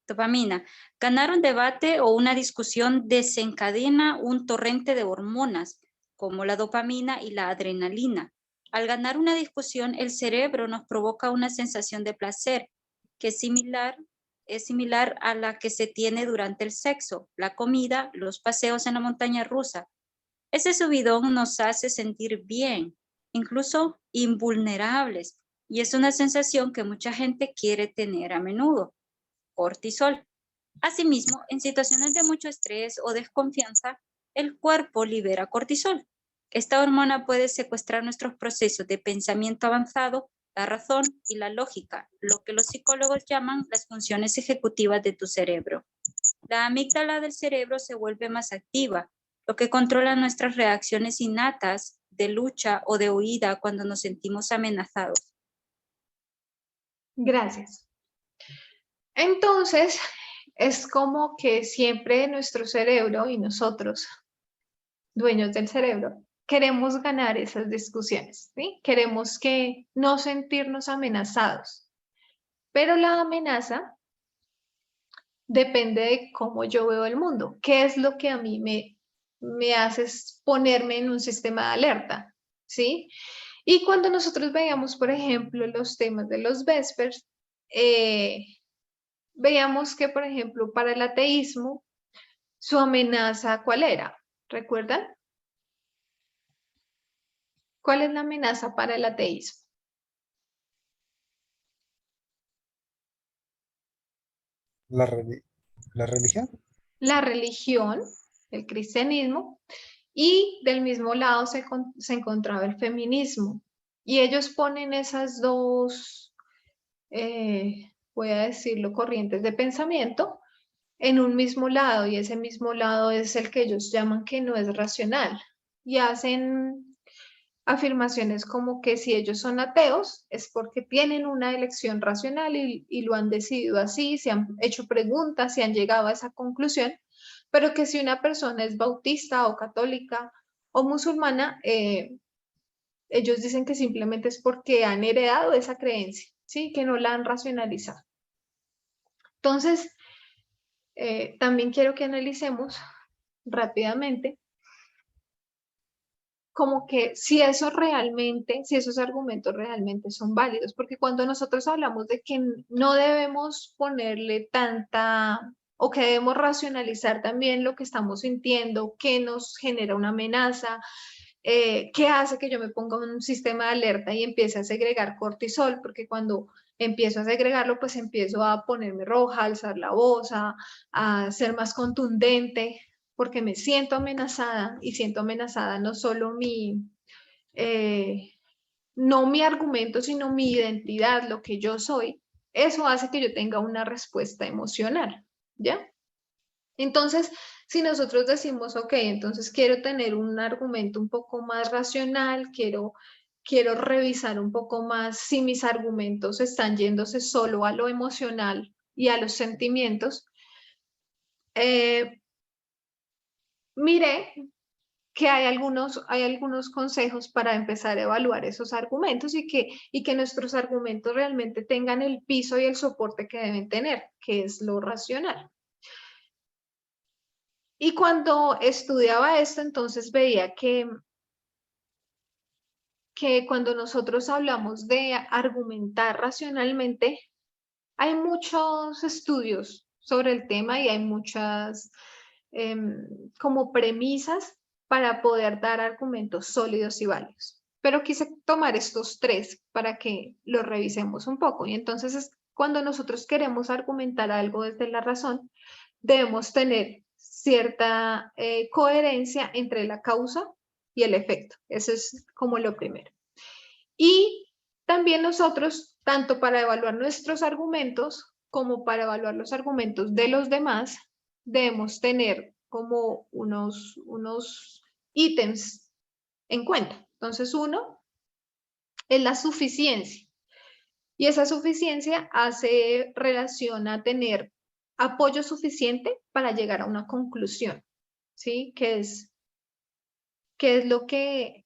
dopamina, ganar un debate o una discusión desencadena un torrente de hormonas como la dopamina y la adrenalina. Al ganar una discusión, el cerebro nos provoca una sensación de placer que es similar a la que se tiene durante el sexo, la comida, los paseos en la montaña rusa. Ese subidón nos hace sentir bien, incluso invulnerables, y es una sensación que mucha gente quiere tener a menudo. Cortisol. Asimismo, en situaciones de mucho estrés o desconfianza, el cuerpo libera cortisol. Esta hormona puede secuestrar nuestros procesos de pensamiento avanzado, la razón y la lógica, lo que los psicólogos llaman las funciones ejecutivas de tu cerebro. La amígdala del cerebro se vuelve más activa, lo que controla nuestras reacciones innatas de lucha o de huida cuando nos sentimos amenazados. Gracias. Entonces, es como que siempre nuestro cerebro y nosotros, dueños del cerebro, queremos ganar esas discusiones, ¿sí? Queremos que no sentirnos amenazados. Pero la amenaza depende de cómo yo veo el mundo. ¿Qué es lo que a mí me hace ponerme en un sistema de alerta? ¿Sí? Y cuando nosotros veíamos, por ejemplo, los temas de los Vespers, veíamos que, por ejemplo, para el ateísmo, su amenaza, ¿cuál era? ¿Recuerdan? ¿Cuál es la amenaza para el ateísmo? ¿La religión? La religión, el cristianismo, y del mismo lado se encontraba el feminismo. Y ellos ponen esas dos, voy a decirlo, corrientes de pensamiento en un mismo lado, y ese mismo lado es el que ellos llaman que no es racional, y hacen afirmaciones como que si ellos son ateos es porque tienen una elección racional y lo han decidido así, se han hecho preguntas y han llegado a esa conclusión, pero que si una persona es bautista o católica o musulmana, ellos dicen que simplemente es porque han heredado esa creencia, ¿sí? Que no la han racionalizado. Entonces, también quiero que analicemos rápidamente como que si eso realmente, si esos argumentos realmente son válidos, porque cuando nosotros hablamos de que no debemos ponerle tanta o que debemos racionalizar también lo que estamos sintiendo, qué nos genera una amenaza, qué hace que yo me ponga un sistema de alerta y empiece a segregar cortisol, porque cuando empiezo a segregarlo, pues empiezo a ponerme roja, a alzar la voz, a ser más contundente, porque me siento amenazada y siento amenazada no solo no mi argumento, sino mi identidad, lo que yo soy. Eso hace que yo tenga una respuesta emocional, ¿ya? Entonces, si nosotros decimos, ok, entonces quiero tener un argumento un poco más racional, quiero revisar un poco más si mis argumentos están yéndose solo a lo emocional y a los sentimientos, miré que hay algunos consejos para empezar a evaluar esos argumentos y que nuestros argumentos realmente tengan el piso y el soporte que deben tener, que es lo racional. Y cuando estudiaba esto, entonces veía que cuando nosotros hablamos de argumentar racionalmente, hay muchos estudios sobre el tema y hay muchas como premisas para poder dar argumentos sólidos y válidos. Pero quise tomar estos tres para que los revisemos un poco. Y entonces cuando nosotros queremos argumentar algo desde la razón, debemos tener cierta coherencia entre la causa y el efecto. Eso es como lo primero. Y también nosotros, tanto para evaluar nuestros argumentos como para evaluar los argumentos de los demás, debemos tener como unos ítems en cuenta. Entonces, uno es la suficiencia. Y esa suficiencia hace relación a tener apoyo suficiente para llegar a una conclusión, ¿sí? Que es lo que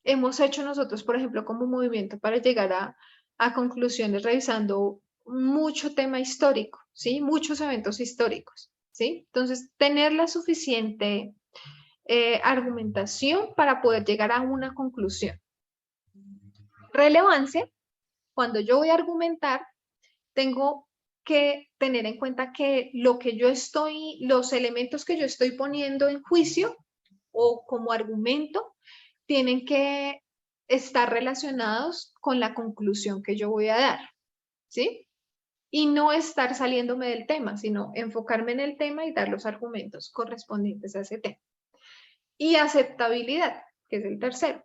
hemos hecho nosotros, por ejemplo, como movimiento para llegar a conclusiones revisando mucho tema histórico, ¿sí? Muchos eventos históricos, ¿sí? Entonces, tener la suficiente argumentación para poder llegar a una conclusión. Relevancia, cuando yo voy a argumentar, tengo que tener en cuenta que los elementos que yo estoy poniendo en juicio o como argumento, tienen que estar relacionados con la conclusión que yo voy a dar, ¿sí? Y no estar saliéndome del tema, sino enfocarme en el tema y dar los argumentos correspondientes a ese tema. Y aceptabilidad, que es el tercero,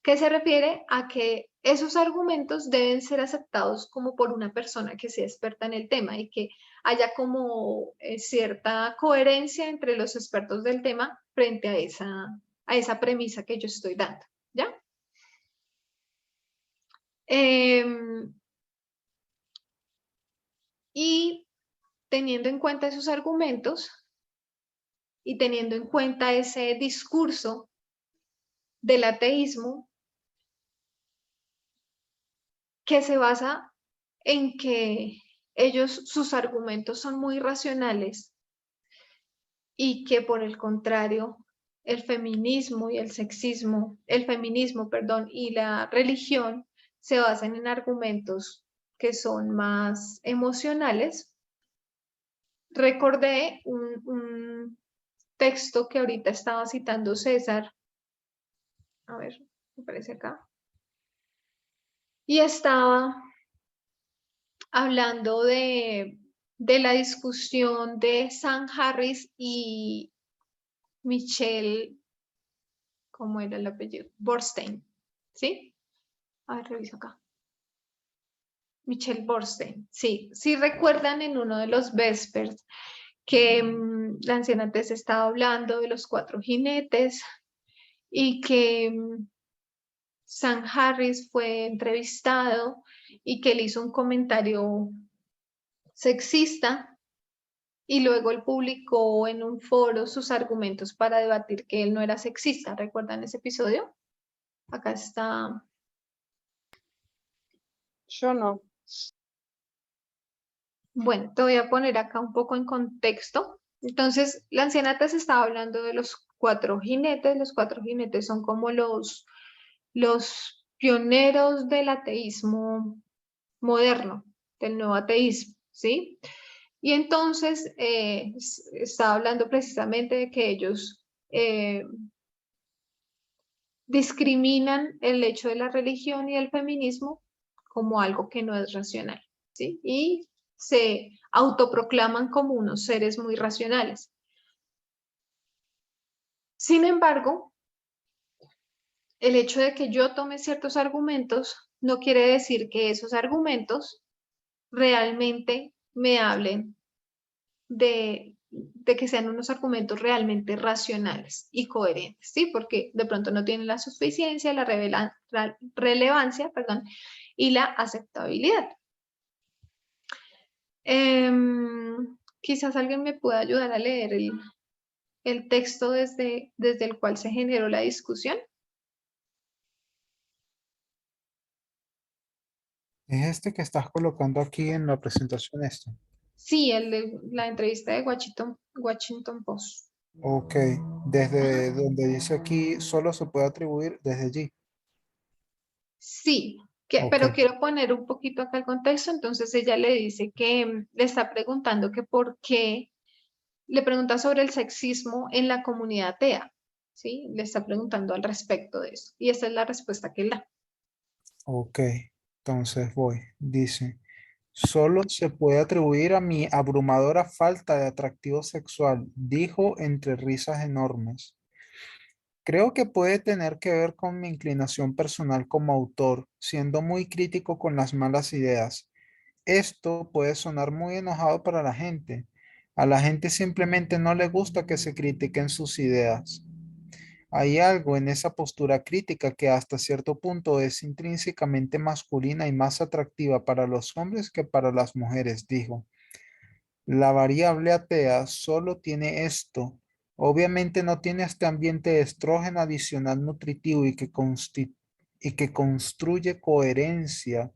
que se refiere a que esos argumentos deben ser aceptados como por una persona que sea experta en el tema y que haya como cierta coherencia entre los expertos del tema frente a esa premisa que yo estoy dando, ¿ya? Y teniendo en cuenta esos argumentos y teniendo en cuenta ese discurso del ateísmo que se basa en que sus argumentos son muy racionales y que por el contrario, el feminismo, perdón, y la religión se basan en argumentos que son más emocionales. Recordé un texto que ahorita estaba citando César. A ver, me parece acá. Y estaba hablando de la discusión de Sam Harris y Michelle, ¿cómo era el apellido? Bernstein, ¿sí? A ver, reviso acá. Michelle Borstein. Sí, sí recuerdan en uno de los Vespers que la anciana antes estaba hablando de los 4 jinetes y que Sam Harris fue entrevistado y que él hizo un comentario sexista y luego él publicó en un foro sus argumentos para debatir que él no era sexista. ¿Recuerdan ese episodio? Acá está. Yo no. Bueno, te voy a poner acá un poco en contexto. Entonces, la ancianata se estaba hablando de los 4 jinetes. Los 4 jinetes son como los pioneros del ateísmo moderno, del nuevo ateísmo, ¿sí? Y entonces estaba hablando precisamente de que ellos discriminan el hecho de la religión y el feminismo como algo que no es racional, ¿sí? Y se autoproclaman como unos seres muy racionales. Sin embargo, el hecho de que yo tome ciertos argumentos no quiere decir que esos argumentos realmente me hablen de que sean unos argumentos realmente racionales y coherentes, ¿sí? Porque de pronto no tienen la suficiencia, la relevancia, perdón, y la aceptabilidad. Quizás alguien me pueda ayudar a leer el texto desde el cual se generó la discusión. Es este que estás colocando aquí en la presentación esto. Sí, el de la entrevista de Washington Post. Ok, desde donde dice aquí, solo se puede atribuir desde allí. Sí, Ok, pero quiero poner un poquito acá el contexto. Entonces ella le dice que le está preguntando que por qué, le pregunta sobre el sexismo en la comunidad atea, ¿sí? Le está preguntando al respecto de eso. Y esa es la respuesta que él da. ok, entonces voy. Dice, solo se puede atribuir a mi abrumadora falta de atractivo sexual, dijo entre risas enormes. Creo que puede tener que ver con mi inclinación personal como autor, siendo muy crítico con las malas ideas. Esto puede sonar muy enojado para la gente. A la gente simplemente no le gusta que se critiquen sus ideas. Hay algo en esa postura crítica que hasta cierto punto es intrínsecamente masculina y más atractiva para los hombres que para las mujeres, dijo. La variable atea solo tiene esto. Obviamente no tiene este ambiente de estrógeno adicional nutritivo y que construye coherencia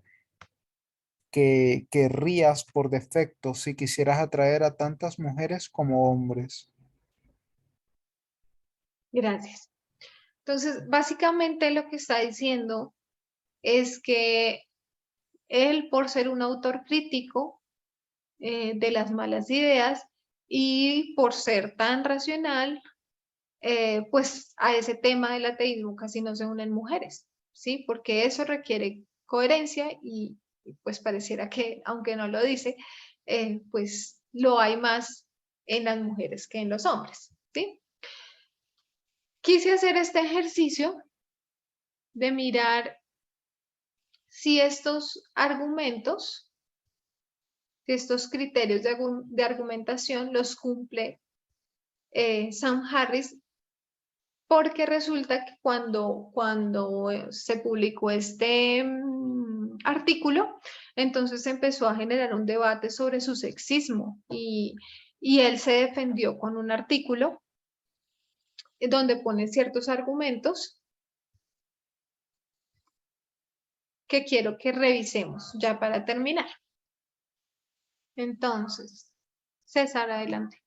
que querrías por defecto si quisieras atraer a tantas mujeres como hombres. Gracias. Entonces, básicamente lo que está diciendo es que él, por ser un autor crítico de las malas ideas y por ser tan racional, pues a ese tema del ateísmo casi no se unen mujeres, ¿sí? Porque eso requiere coherencia y pues pareciera que, aunque no lo dice, pues lo hay más en las mujeres que en los hombres, ¿sí? Quise hacer este ejercicio de mirar si estos argumentos, si estos criterios de argumentación los cumple Sam Harris, porque resulta que cuando se publicó este artículo, entonces empezó a generar un debate sobre su sexismo y él se defendió con un artículo donde pone ciertos argumentos que quiero que revisemos ya para terminar. Entonces, César, adelante.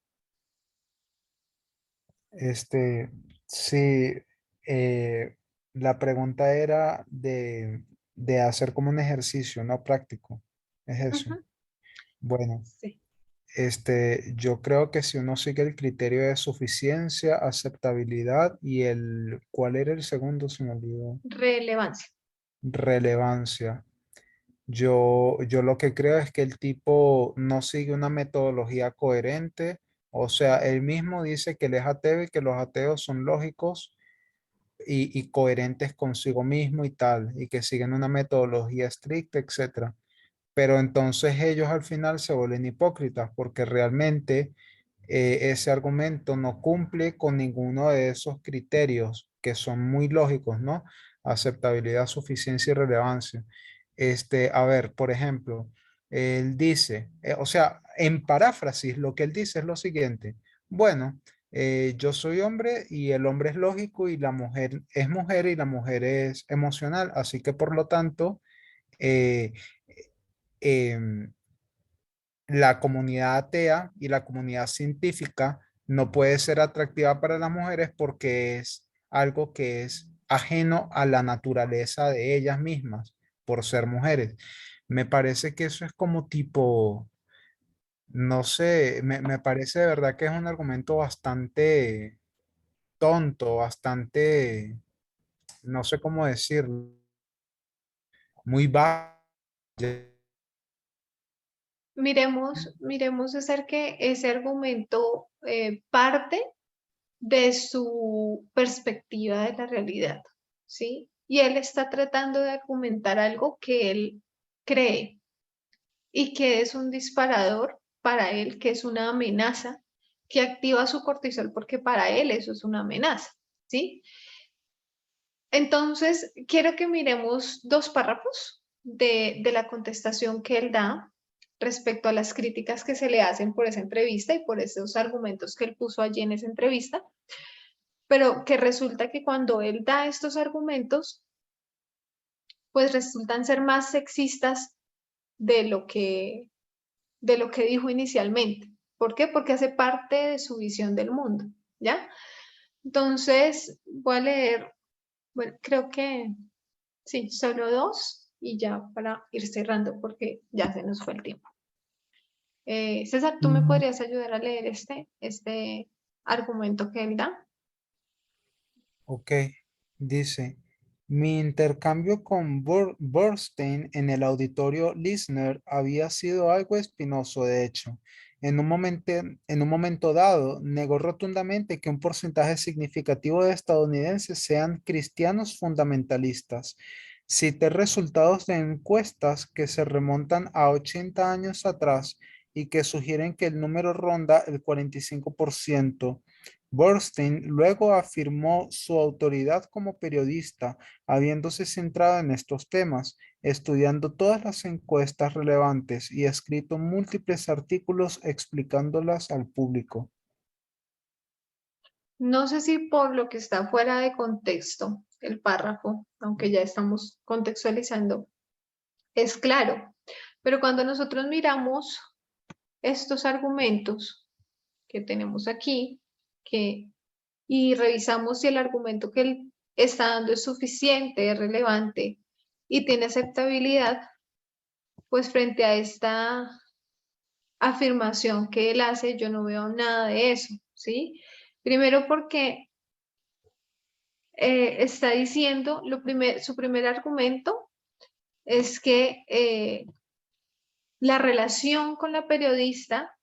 Este, sí, la pregunta era de hacer como un ejercicio, no práctico. Es eso. Ujú, Bueno, sí. yo creo que si uno sigue el criterio de suficiencia, aceptabilidad y ¿cuál era el segundo? Se me olvidó. Relevancia. Relevancia. Yo lo que creo es que el tipo no sigue una metodología coherente. O sea, él mismo dice que él es ateo y que los ateos son lógicos y coherentes consigo mismo y tal, y que siguen una metodología estricta, etcétera. pero entonces ellos al final se vuelven hipócritas porque realmente ese argumento no cumple con ninguno de esos criterios que son muy lógicos, ¿no? Aceptabilidad, suficiencia y relevancia. A ver, por ejemplo, él dice, o sea, en paráfrasis, lo que él dice es lo siguiente. Bueno, yo soy hombre y el hombre es lógico y la mujer es mujer y la mujer es emocional, así que por lo tanto, eh, em, la comunidad atea y la comunidad científica no puede ser atractiva para las mujeres porque es algo que es ajeno a la naturaleza de ellas mismas por ser mujeres. Me parece que eso es como tipo, no sé, me parece de verdad que es un argumento bastante tonto, bastante, no sé cómo decirlo, muy bajo. Miremos hacer que ese argumento parte de su perspectiva de la realidad, ¿sí? Y él está tratando de argumentar algo que él cree y que es un disparador para él, que es una amenaza, que activa su cortisol porque para él eso es una amenaza, ¿sí? Entonces, quiero que miremos dos párrafos de la contestación que él da respecto a las críticas que se le hacen por esa entrevista y por esos argumentos que él puso allí en esa entrevista, pero que resulta que cuando él da estos argumentos, pues resultan ser más sexistas de de lo que dijo inicialmente. ¿Por qué? Porque hace parte de su visión del mundo, ¿ya? Entonces, voy a leer, bueno, creo que sí, solo dos y ya para ir cerrando porque ya se nos fue el tiempo. César, ¿tú me podrías ayudar a leer este argumento que él da? Ok, dice, mi intercambio con Bernstein en el auditorio Lisner había sido algo espinoso, de hecho. En un momento dado, negó rotundamente que un porcentaje significativo de estadounidenses sean cristianos fundamentalistas. Cité resultados de encuestas que se remontan a 80 años atrás y que sugieren que el número ronda el 45%. Bernstein luego afirmó su autoridad como periodista, habiéndose centrado en estos temas, estudiando todas las encuestas relevantes y escrito múltiples artículos explicándolas al público. No sé si por lo que está fuera de contexto el párrafo, aunque ya estamos contextualizando, es claro, pero cuando nosotros miramos estos argumentos que tenemos aquí, y revisamos si el argumento que él está dando es suficiente, es relevante y tiene aceptabilidad, pues frente a esta afirmación que él hace, yo no veo nada de eso, ¿sí? Primero porque está diciendo, su primer argumento es que la relación con la periodista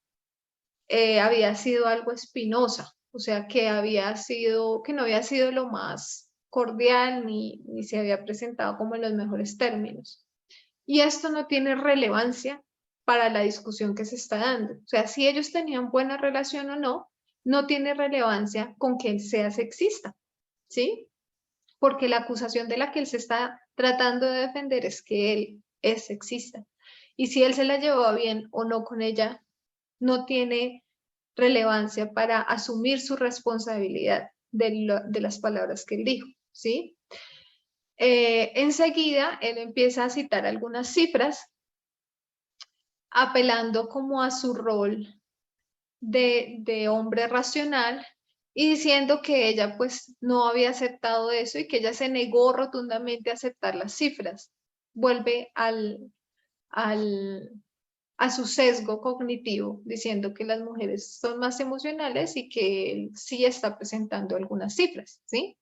había sido algo espinosa, o sea, que no había sido lo más cordial ni se había presentado como en los mejores términos. Y esto no tiene relevancia para la discusión que se está dando. O sea, si ellos tenían buena relación o no, no tiene relevancia con que él sea sexista, ¿sí? Porque la acusación de la que él se está tratando de defender es que él es sexista. Y si él se la llevó bien o no con ella, no tiene relevancia para asumir su responsabilidad de las palabras que él dijo, ¿sí? Enseguida, él empieza a citar algunas cifras, apelando como a su rol de hombre racional y diciendo que ella pues no había aceptado eso y que ella se negó rotundamente a aceptar las cifras. Vuelve a su sesgo cognitivo, diciendo que las mujeres son más emocionales y que él sí está presentando algunas cifras, ¿sí?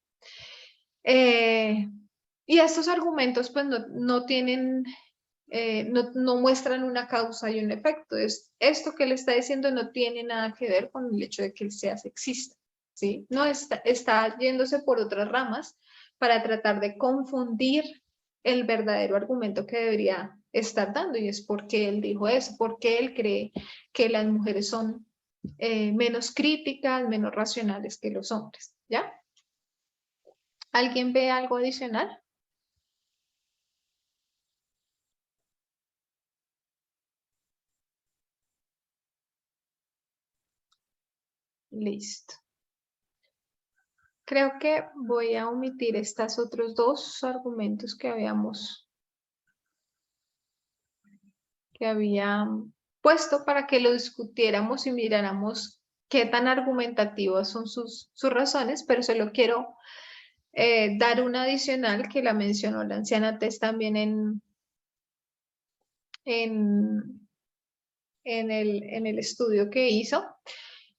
Y estos argumentos pues no tienen, no muestran una causa y un efecto. Esto que él está diciendo no tiene nada que ver con el hecho de que él sea sexista, ¿sí? No está yéndose por otras ramas para tratar de confundir el verdadero argumento que debería estar dando, y es porque él dijo eso, porque él cree que las mujeres son menos críticas, menos racionales que los hombres, ¿ya? ¿Alguien ve algo adicional? Listo. Creo que voy a omitir estos otros dos argumentos que había puesto para que lo discutiéramos y miráramos qué tan argumentativas son sus razones, pero solo quiero dar una adicional que la mencionó la anciana Tess también en el estudio que hizo,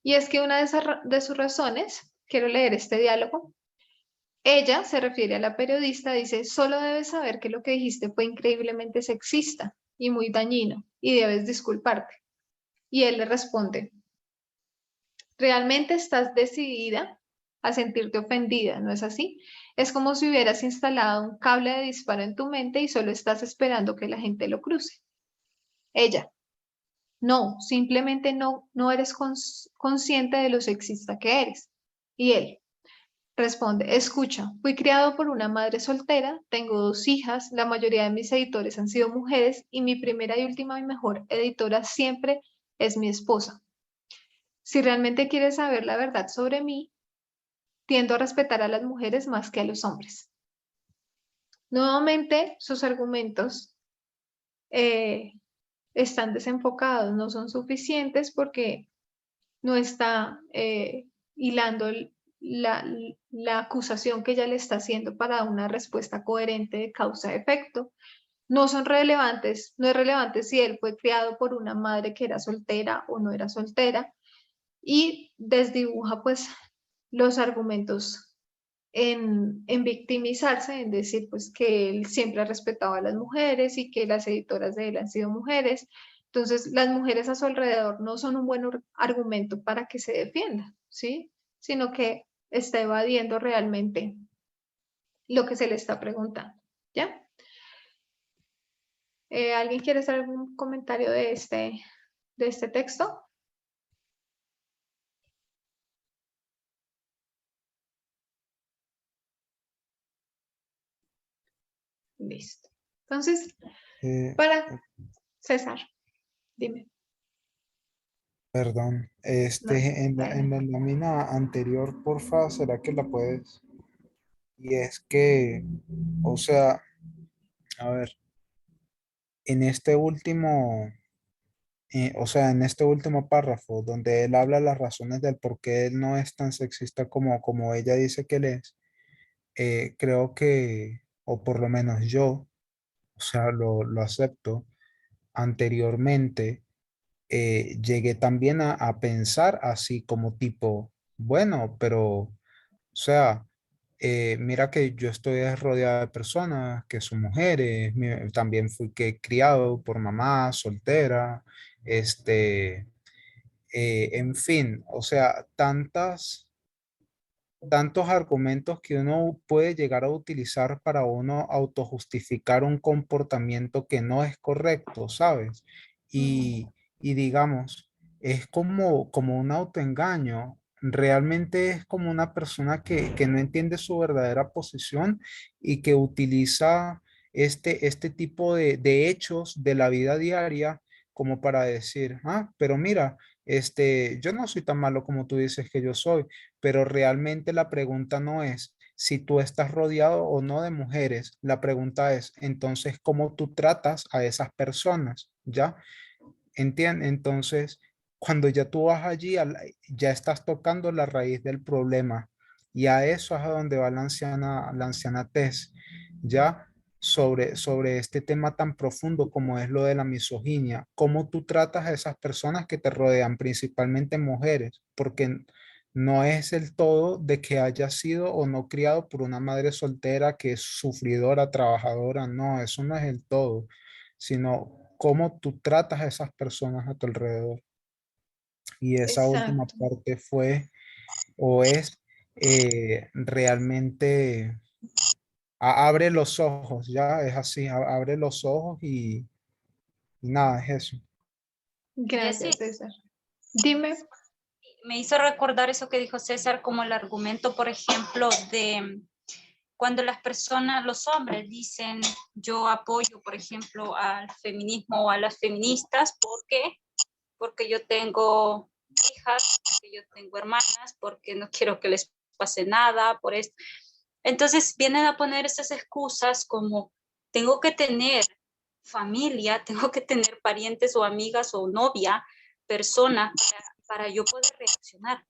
y es que una de sus razones, quiero leer este diálogo. Ella se refiere a la periodista, dice: solo debes saber que lo que dijiste fue increíblemente sexista y muy dañino, y debes disculparte. Y él le responde: realmente estás decidida a sentirte ofendida, ¿no es así? Es como si hubieras instalado un cable de disparo en tu mente y solo estás esperando que la gente lo cruce. Ella: no, simplemente no eres consciente de lo sexista que eres. Y él responde: escucha, fui criado por una madre soltera, tengo 2 hijas, la mayoría de mis editores han sido mujeres y mi primera y última y mejor editora siempre es mi esposa. Si realmente quieres saber la verdad sobre mí, tiendo a respetar a las mujeres más que a los hombres. Nuevamente, sus argumentos están desenfocados, no son suficientes porque no está hilando la acusación que ella le está haciendo para una respuesta coherente de causa-efecto. No son relevantes, no es relevante si él fue criado por una madre que era soltera o no era soltera, y desdibuja pues los argumentos en victimizarse, en decir pues que él siempre ha respetado a las mujeres y que las editoras de él han sido mujeres. Entonces, las mujeres a su alrededor no son un buen argumento para que se defienda, ¿sí? Sino que está evadiendo realmente lo que se le está preguntando, ¿ya? ¿Alguien quiere hacer algún comentario de este texto? Listo. Entonces, Eh, para César, dime. Perdón, No, en la adelante. lámina anterior, porfa, ¿será que la puedes? Y es que, o sea, a ver, en este último, o sea, en este último párrafo, donde él habla las razones del por qué él no es tan sexista como ella dice que él es, creo que, o por lo menos yo, o sea, lo acepto. Anteriormente, llegué también a pensar así como tipo, bueno, pero, o sea, mira que yo estoy rodeado de personas que son mujeres, también fui criado por mamá soltera, este, en fin, o sea, tantos argumentos que uno puede llegar a utilizar para uno autojustificar un comportamiento que no es correcto, ¿sabes? Y, y digamos, es como un autoengaño. Realmente es como una persona que no entiende su verdadera posición y que utiliza este tipo de hechos de la vida diaria como para decir, ah, pero mira, yo no soy tan malo como tú dices que yo soy, pero realmente la pregunta no es si tú estás rodeado o no de mujeres, la pregunta es entonces cómo tú tratas a esas personas, ¿ya? ¿Entiendes? Entonces, cuando ya tú vas allí, ya estás tocando la raíz del problema y a eso es a donde va la anciana Tess, ¿ya? Sobre este tema tan profundo como es lo de la misoginia, cómo tú tratas a esas personas que te rodean, principalmente mujeres, porque no es el todo de que haya sido o no criado por una madre soltera que es sufridora, trabajadora, no, eso no es el todo, sino cómo tú tratas a esas personas a tu alrededor. Y esa última Exacto. parte fue o es realmente abre los ojos, ya es así, abre los ojos Y nada, es eso. Gracias, Jessy, César. Dime. me hizo recordar eso que dijo César como el argumento, por ejemplo, de cuando las personas, los hombres dicen yo apoyo, por ejemplo, al feminismo o a las feministas, ¿por qué? Porque yo tengo hijas, porque yo tengo hermanas, porque no quiero que les pase nada, por esto. Entonces vienen a poner esas excusas como tengo que tener familia, tengo que tener parientes o amigas o novia, persona, para yo poder reaccionar.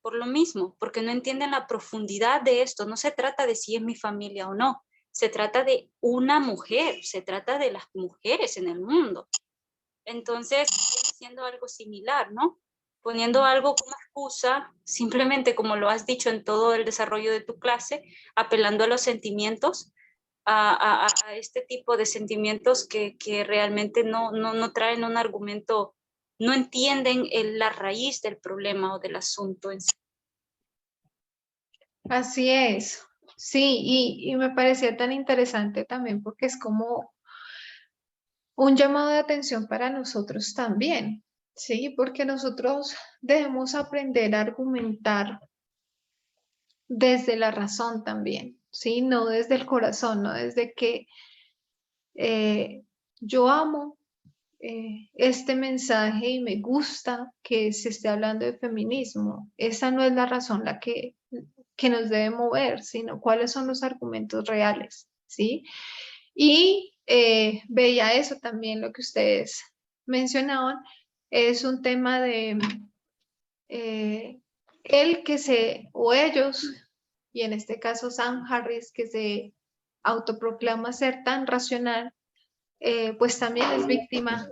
Por lo mismo, porque no entienden la profundidad de esto. No se trata de si es mi familia o no. Se trata de una mujer, se trata de las mujeres en el mundo. Entonces, siendo algo similar, ¿no? Poniendo algo como excusa, simplemente como lo has dicho en todo el desarrollo de tu clase, apelando a los sentimientos, a este tipo de sentimientos que realmente no traen un argumento, no entienden la raíz del problema o del asunto en sí. Así es. Sí, y me parecía tan interesante también porque es como un llamado de atención para nosotros también, ¿sí? Porque nosotros debemos aprender a argumentar desde la razón también, ¿sí? No desde el corazón, no desde que yo amo este mensaje y me gusta que se esté hablando de feminismo. Esa no es la razón la que nos debe mover, sino cuáles son los argumentos reales, ¿sí? Y veía eso también, lo que ustedes mencionaban, es un tema de el que se, o ellos, y en este caso Sam Harris, que se autoproclama ser tan racional, pues también es víctima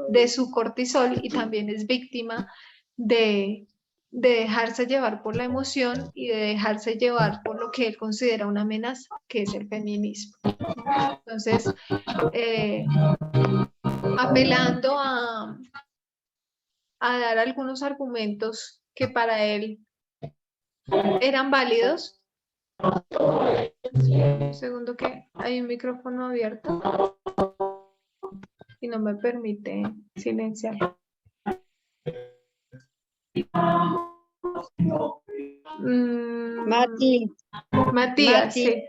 de su cortisol y también es víctima de, de dejarse llevar por la emoción y de dejarse llevar por lo que él considera una amenaza, que es el feminismo. Entonces, apelando a dar algunos argumentos que para él eran válidos. Un segundo que hay un micrófono abierto y no me permite silenciar. Mati, Matías, Mati, sí.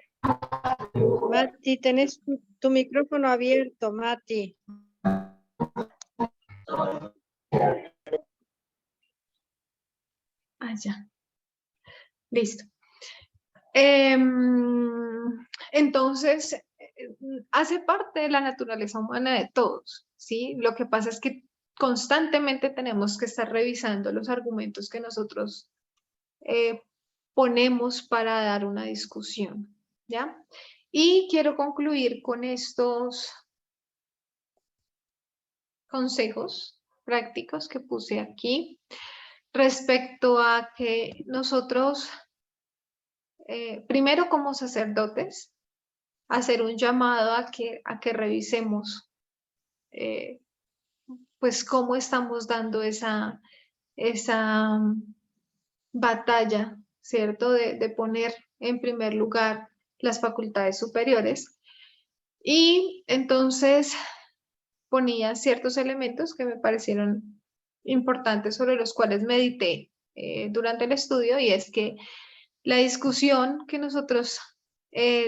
Mati, tenés tu micrófono abierto, Mati. Ah, ya. Listo. Entonces, hace parte de la naturaleza humana de todos, ¿sí? Lo que pasa es que constantemente tenemos que estar revisando los argumentos que nosotros ponemos para dar una discusión, ¿ya? Y quiero concluir con estos consejos prácticos que puse aquí respecto a que nosotros, primero como sacerdotes, hacer un llamado a que revisemos pues cómo estamos dando esa batalla, ¿cierto? De poner en primer lugar las facultades superiores. Y entonces ponía ciertos elementos que me parecieron importantes sobre los cuales medité durante el estudio, y es que la discusión que nosotros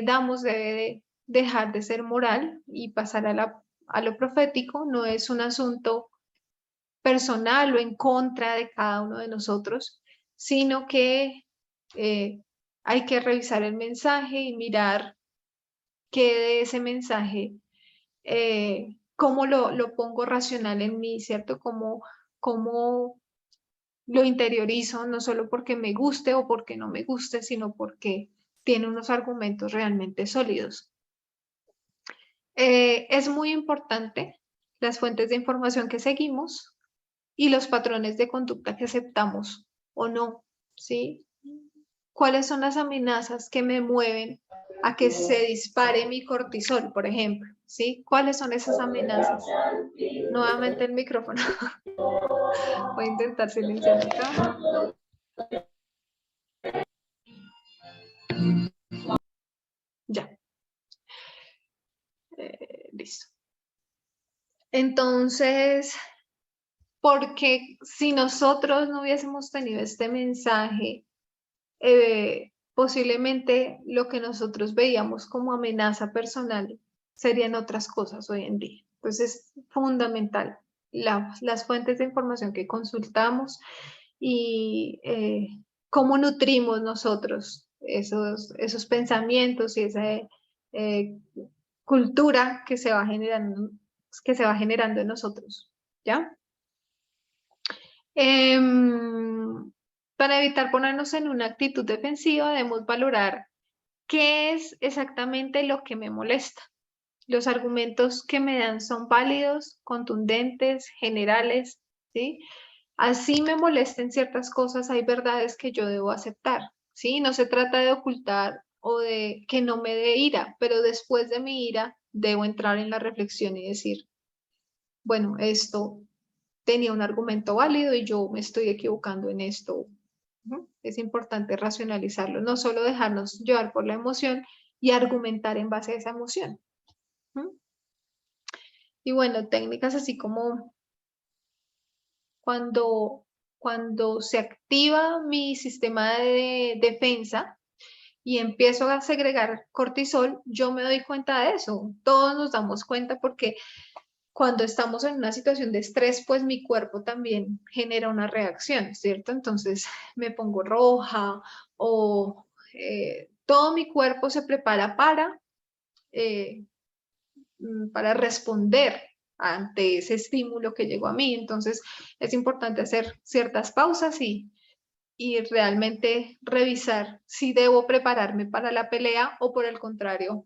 damos debe de dejar de ser moral y pasar a lo profético. No es un asunto personal o en contra de cada uno de nosotros, sino que hay que revisar el mensaje y mirar qué de ese mensaje, cómo lo pongo racional en mí, ¿cierto? Cómo lo interiorizo, no solo porque me guste o porque no me guste, sino porque tiene unos argumentos realmente sólidos. Es muy importante las fuentes de información que seguimos y los patrones de conducta que aceptamos o no, ¿sí? ¿Cuáles son las amenazas que me mueven a que se dispare mi cortisol, por ejemplo? ¿Sí? ¿Cuáles son esas amenazas? Nuevamente el micrófono. Voy a intentar silenciar acá. Ya. Listo. Entonces, porque si nosotros no hubiésemos tenido este mensaje, posiblemente lo que nosotros veíamos como amenaza personal serían otras cosas hoy en día. Entonces es fundamental las fuentes de información que consultamos y cómo nutrimos nosotros esos pensamientos y esa cultura que se va generando en nosotros, ¿ya? Para evitar ponernos en una actitud defensiva, debemos valorar qué es exactamente lo que me molesta. Los argumentos que me dan son válidos, contundentes, generales, ¿sí? Así me molesten ciertas cosas, hay verdades que yo debo aceptar, ¿sí? No se trata de ocultar o de que no me dé ira, pero después de mi ira debo entrar en la reflexión y decir, bueno, esto tenía un argumento válido y yo me estoy equivocando en esto. Es importante racionalizarlo, no solo dejarnos llevar por la emoción y argumentar en base a esa emoción. Y bueno, técnicas así como cuando se activa mi sistema de defensa y empiezo a segregar cortisol, yo me doy cuenta de eso. Todos nos damos cuenta porque cuando estamos en una situación de estrés, pues mi cuerpo también genera una reacción, ¿cierto? Entonces me pongo roja o todo mi cuerpo se prepara para responder ante ese estímulo que llegó a mí. Entonces es importante hacer ciertas pausas y realmente revisar si debo prepararme para la pelea o por el contrario,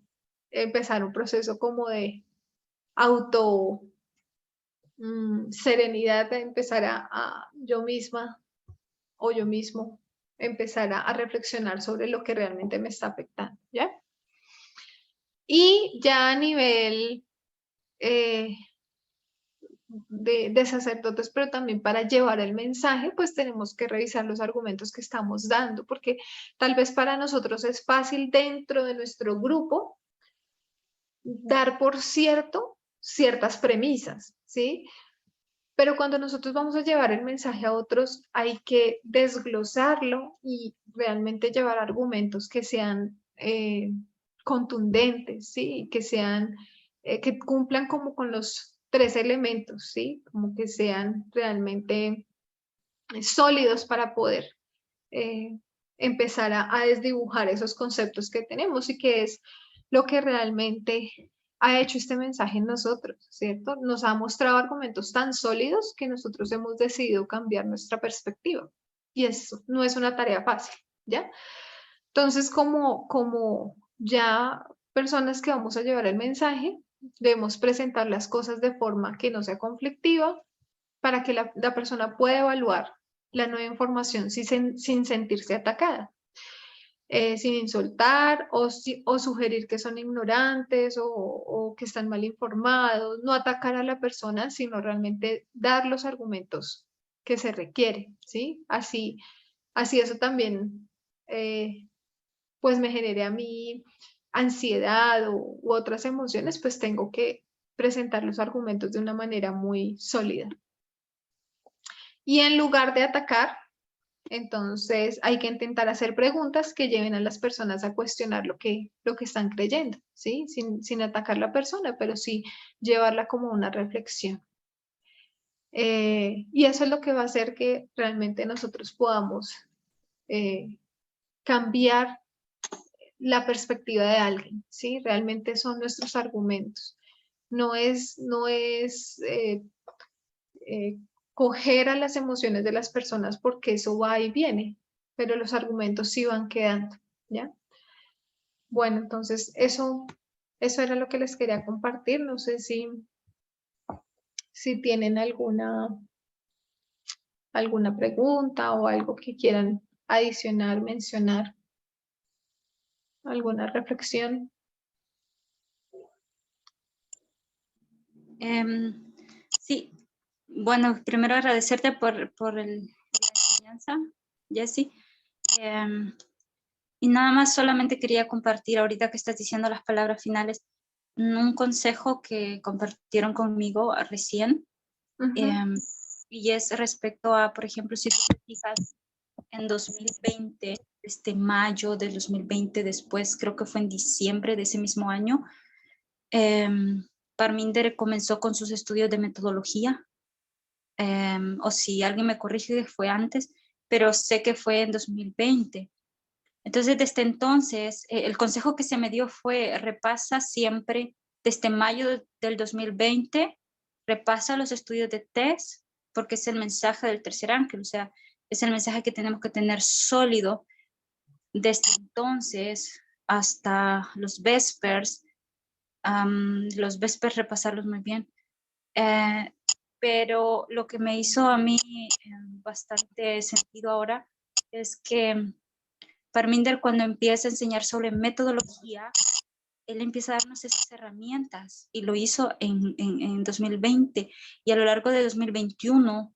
empezar un proceso como de auto serenidad, de empezar a yo misma o yo mismo empezar a reflexionar sobre lo que realmente me está afectando, ¿ya? Y ya a nivel de sacerdotes, pero también para llevar el mensaje, pues tenemos que revisar los argumentos que estamos dando, porque tal vez para nosotros es fácil dentro de nuestro grupo dar por cierto ciertas premisas, ¿sí? Pero cuando nosotros vamos a llevar el mensaje a otros, hay que desglosarlo y realmente llevar argumentos que sean contundentes, ¿sí? Que sean, que cumplan como con los 3 elementos, ¿sí? Como que sean realmente sólidos para poder empezar a desdibujar esos conceptos que tenemos y que es lo que realmente ha hecho este mensaje en nosotros, ¿cierto? Nos ha mostrado argumentos tan sólidos que nosotros hemos decidido cambiar nuestra perspectiva. Y eso no es una tarea fácil, ¿ya? Entonces, como ya personas que vamos a llevar el mensaje, debemos presentar las cosas de forma que no sea conflictiva para que la persona pueda evaluar la nueva información sin sentirse atacada. Sin insultar o sugerir que son ignorantes o que están mal informados, no atacar a la persona, sino realmente dar los argumentos que se requieren, ¿sí? Así eso también pues me genere a mí ansiedad u otras emociones, pues tengo que presentar los argumentos de una manera muy sólida. Y en lugar de atacar, entonces hay que intentar hacer preguntas que lleven a las personas a cuestionar lo que están creyendo, ¿sí? Sin atacar a la persona, pero sí llevarla como una reflexión. Y eso es lo que va a hacer que realmente nosotros podamos cambiar la perspectiva de alguien, ¿sí? Realmente son nuestros argumentos. No es coger a las emociones de las personas porque eso va y viene, pero los argumentos sí van quedando, ¿ya? Bueno, entonces eso era lo que les quería compartir. No sé si tienen alguna pregunta o algo que quieran adicionar, mencionar, alguna reflexión. Sí, bueno, primero agradecerte por la enseñanza, Jessie. Y nada más solamente quería compartir ahorita que estás diciendo las palabras finales. un consejo que compartieron conmigo recién, y es respecto a, por ejemplo, si tú te fijas en 2020, mayo del 2020, después creo que fue en diciembre de ese mismo año, Parminder comenzó con sus estudios de metodología, o si alguien me corrige fue antes, pero sé que fue en 2020. Entonces, desde entonces, el consejo que se me dio fue, repasa siempre, desde mayo del 2020, repasa los estudios de test, porque es el mensaje del tercer ángel, o sea, es el mensaje que tenemos que tener sólido desde entonces hasta los Vespers, repasarlos muy bien. Pero lo que me hizo a mí bastante sentido ahora es que Parminder, cuando empieza a enseñar sobre metodología, él empieza a darnos esas herramientas y lo hizo en 2020, y a lo largo de 2021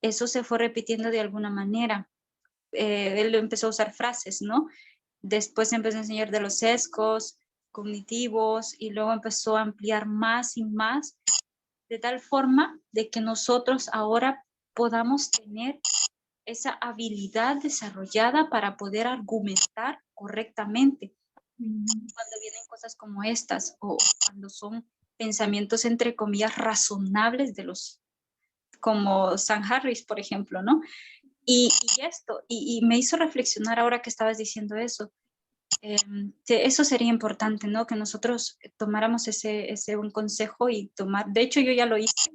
eso se fue repitiendo de alguna manera. Él empezó a usar frases, ¿no? Después empezó a enseñar de los sesgos cognitivos y luego empezó a ampliar más y más, de tal forma de que nosotros ahora podamos tener esa habilidad desarrollada para poder argumentar correctamente cuando vienen cosas como estas, o cuando son pensamientos entre comillas razonables de los, como Sam Harris, por ejemplo, ¿no? Y me hizo reflexionar ahora que estabas diciendo eso. Que eso sería importante, ¿no? Que nosotros tomáramos ese buen consejo y tomar, de hecho yo ya lo hice,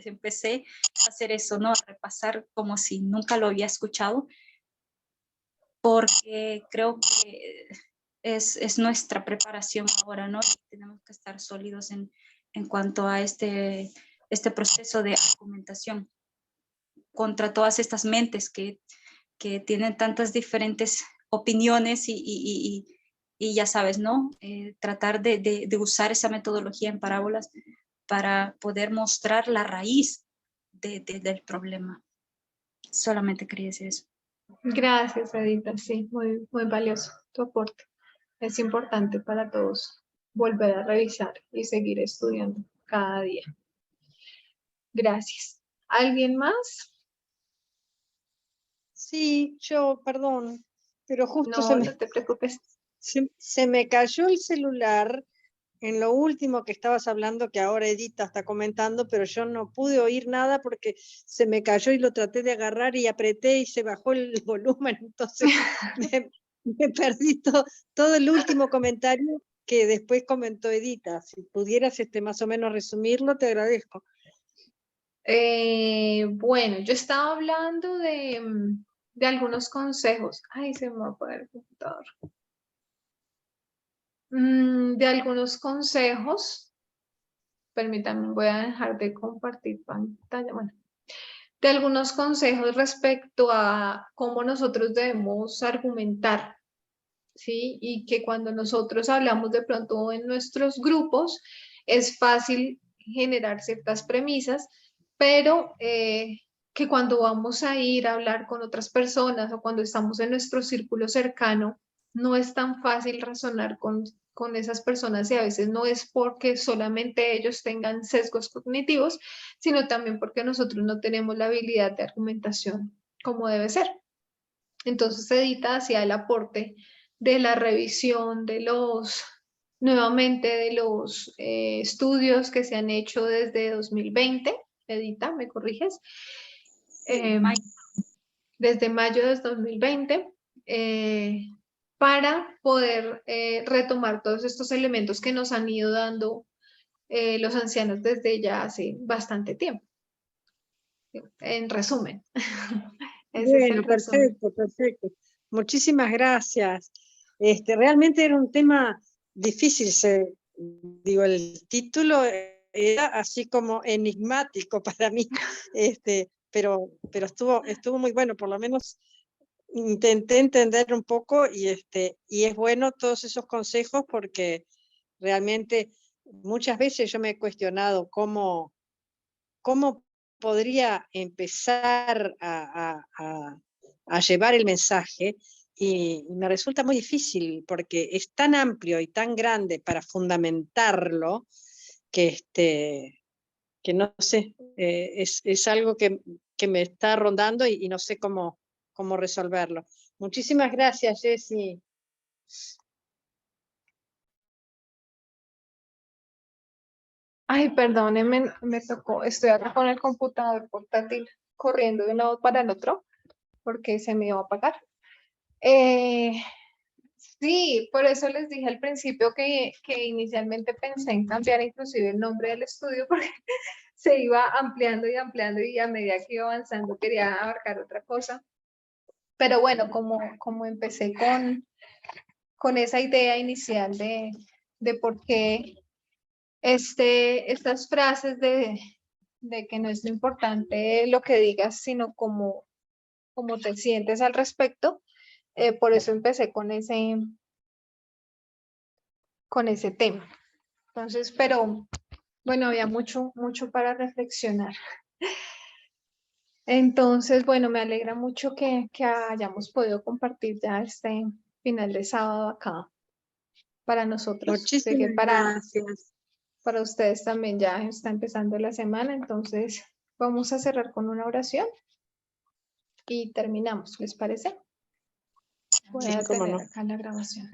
empecé a hacer eso, ¿no? A repasar como si nunca lo había escuchado, porque creo que es nuestra preparación ahora, ¿no? Tenemos que estar sólidos en cuanto a este proceso de argumentación contra todas estas mentes que tienen tantas diferentes opiniones y ya sabes, ¿no? Tratar de usar esa metodología en parábolas para poder mostrar la raíz del problema. Solamente quería decir eso. Gracias, Edita. Sí, muy, muy valioso tu aporte. Es importante para todos volver a revisar y seguir estudiando cada día. Gracias. ¿Alguien más? Sí, yo, perdón, pero justo No, no te preocupes. se me cayó el celular en lo último que estabas hablando, que ahora Edita está comentando, pero yo no pude oír nada porque se me cayó y lo traté de agarrar y apreté y se bajó el volumen, entonces me perdí todo el último comentario que después comentó Edita. Si pudieras más o menos resumirlo, te agradezco. Bueno, yo estaba hablando de algunos consejos. Ay, se me va a apagar el computador. De algunos consejos. Permítanme, voy a dejar de compartir pantalla. Bueno, de algunos consejos respecto a cómo nosotros debemos argumentar, ¿sí? Y que cuando nosotros hablamos de pronto en nuestros grupos, es fácil generar ciertas premisas, pero que cuando vamos a ir a hablar con otras personas o cuando estamos en nuestro círculo cercano, no es tan fácil razonar con esas personas, y a veces no es porque solamente ellos tengan sesgos cognitivos, sino también porque nosotros no tenemos la habilidad de argumentación como debe ser. Entonces Edita hacía el aporte de la revisión nuevamente de los estudios que se han hecho desde 2020. Edita, ¿me corriges? Desde mayo de 2020, para poder retomar todos estos elementos que nos han ido dando los ancianos desde ya hace bastante tiempo. En resumen. Ese es el resumen. Perfecto. Muchísimas gracias. Realmente era un tema difícil, el título era así como enigmático para mí, pero estuvo muy bueno, por lo menos intenté entender un poco y es bueno todos esos consejos porque realmente muchas veces yo me he cuestionado cómo podría empezar a llevar el mensaje y me resulta muy difícil porque es tan amplio y tan grande para fundamentarlo que, que no sé, es algo que me está rondando y no sé cómo resolverlo. Muchísimas gracias, Jessy. Ay, perdónenme, me tocó, estoy acá con el computador portátil corriendo de un lado para el otro porque se me iba a apagar. Sí, por eso les dije al principio que inicialmente pensé en cambiar inclusive el nombre del estudio porque se iba ampliando y a medida que iba avanzando quería abarcar otra cosa. Pero bueno, como empecé con esa idea inicial de por qué estas frases de que no es lo importante lo que digas, sino cómo te sientes al respecto, por eso empecé con ese tema. Entonces, pero bueno, había mucho para reflexionar. Entonces, bueno, me alegra mucho que hayamos podido compartir ya este final de sábado acá para nosotros. Sé que Muchísimas gracias. para ustedes también ya está empezando la semana, entonces vamos a cerrar con una oración y terminamos, ¿les parece? Voy a Sí, cómo tener no. acá la grabación.